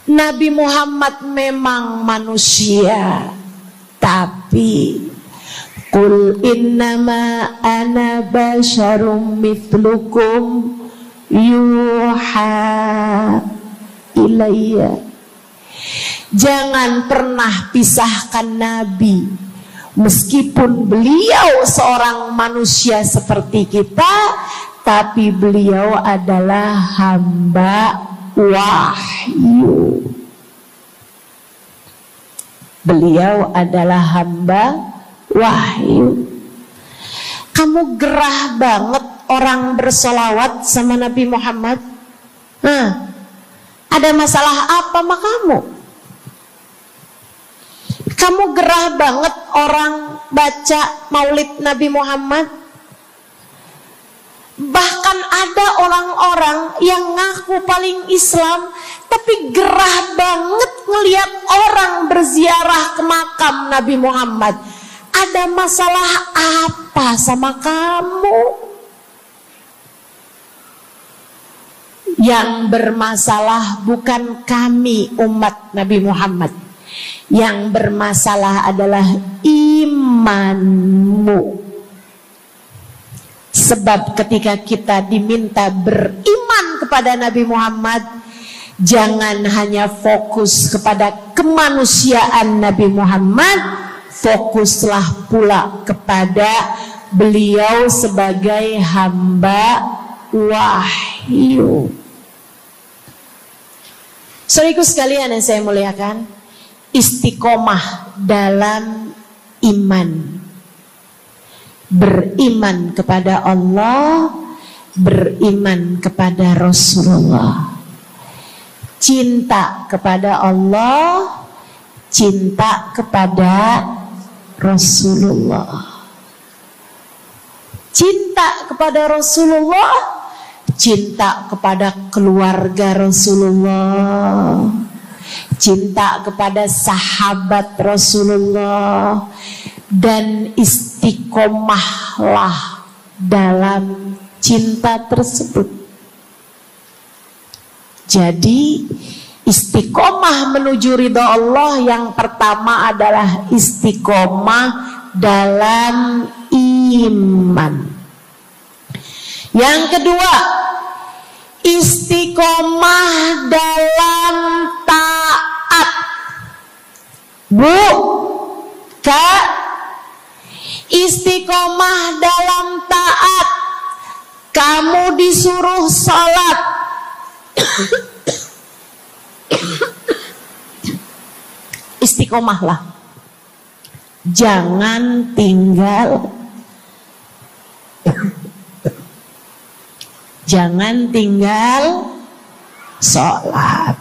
Nabi Muhammad memang manusia, tapi qul innama ana basyarum mithlukum yuha ilayya. Jangan pernah pisahkan Nabi. Meskipun beliau seorang manusia seperti kita, tapi beliau adalah hamba wahyu. Beliau adalah hamba wahyu. Kamu gerah banget orang bersolawat sama Nabi Muhammad. Ada masalah apa sama kamu? Kamu gerah banget orang baca maulid Nabi Muhammad. Bahkan ada orang-orang yang ngaku paling Islam, tapi gerah banget ngelihat orang berziarah ke makam Nabi Muhammad. Ada masalah apa sama kamu? Yang bermasalah bukan kami umat Nabi Muhammad. Yang bermasalah adalah imanmu. Sebab ketika kita diminta beriman kepada Nabi Muhammad, jangan hanya fokus kepada kemanusiaan Nabi Muhammad, fokuslah pula kepada beliau sebagai hamba wahyu. Saudaraku sekalian yang saya muliakan, istiqomah dalam iman. Beriman kepada Allah, beriman kepada Rasulullah. Cinta kepada Allah, cinta kepada Rasulullah. Cinta kepada Rasulullah, cinta kepada keluarga Rasulullah, cinta kepada sahabat Rasulullah, dan istiqomahlah dalam cinta tersebut. Jadi istiqomah menuju ridha Allah yang pertama adalah istiqomah dalam iman. Yang kedua, istiqomah dalam taat. Bu, Kak, istiqomah dalam taat. Kamu disuruh sholat, istiqomahlah. Jangan tinggal sholat.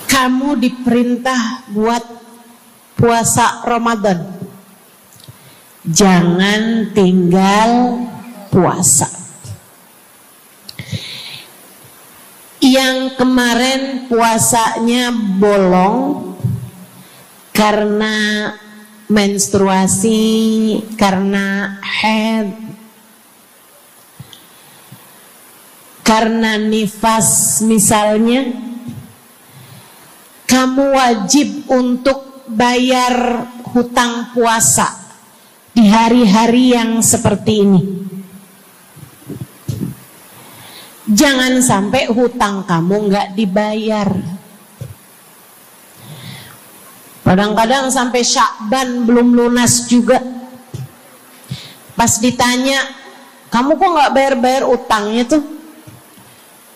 Kamu diperintah buat puasa Ramadan, jangan tinggal puasa. Yang kemarin puasanya bolong karena menstruasi, karena haid, karena nifas misalnya, kamu wajib untuk bayar hutang puasa di hari-hari yang seperti ini. Jangan sampai hutang kamu nggak dibayar. Kadang-kadang sampai Syakban belum lunas juga. Pas ditanya, kamu kok nggak bayar-bayar utangnya tuh?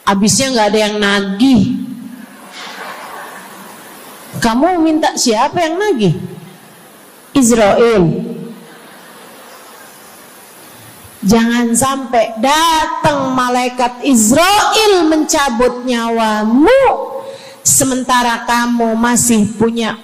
Habisnya nggak ada yang nagih. Kamu minta siapa yang nagih? Israel. Jangan sampai datang malaikat Israel mencabut nyawamu sementara kamu masih punya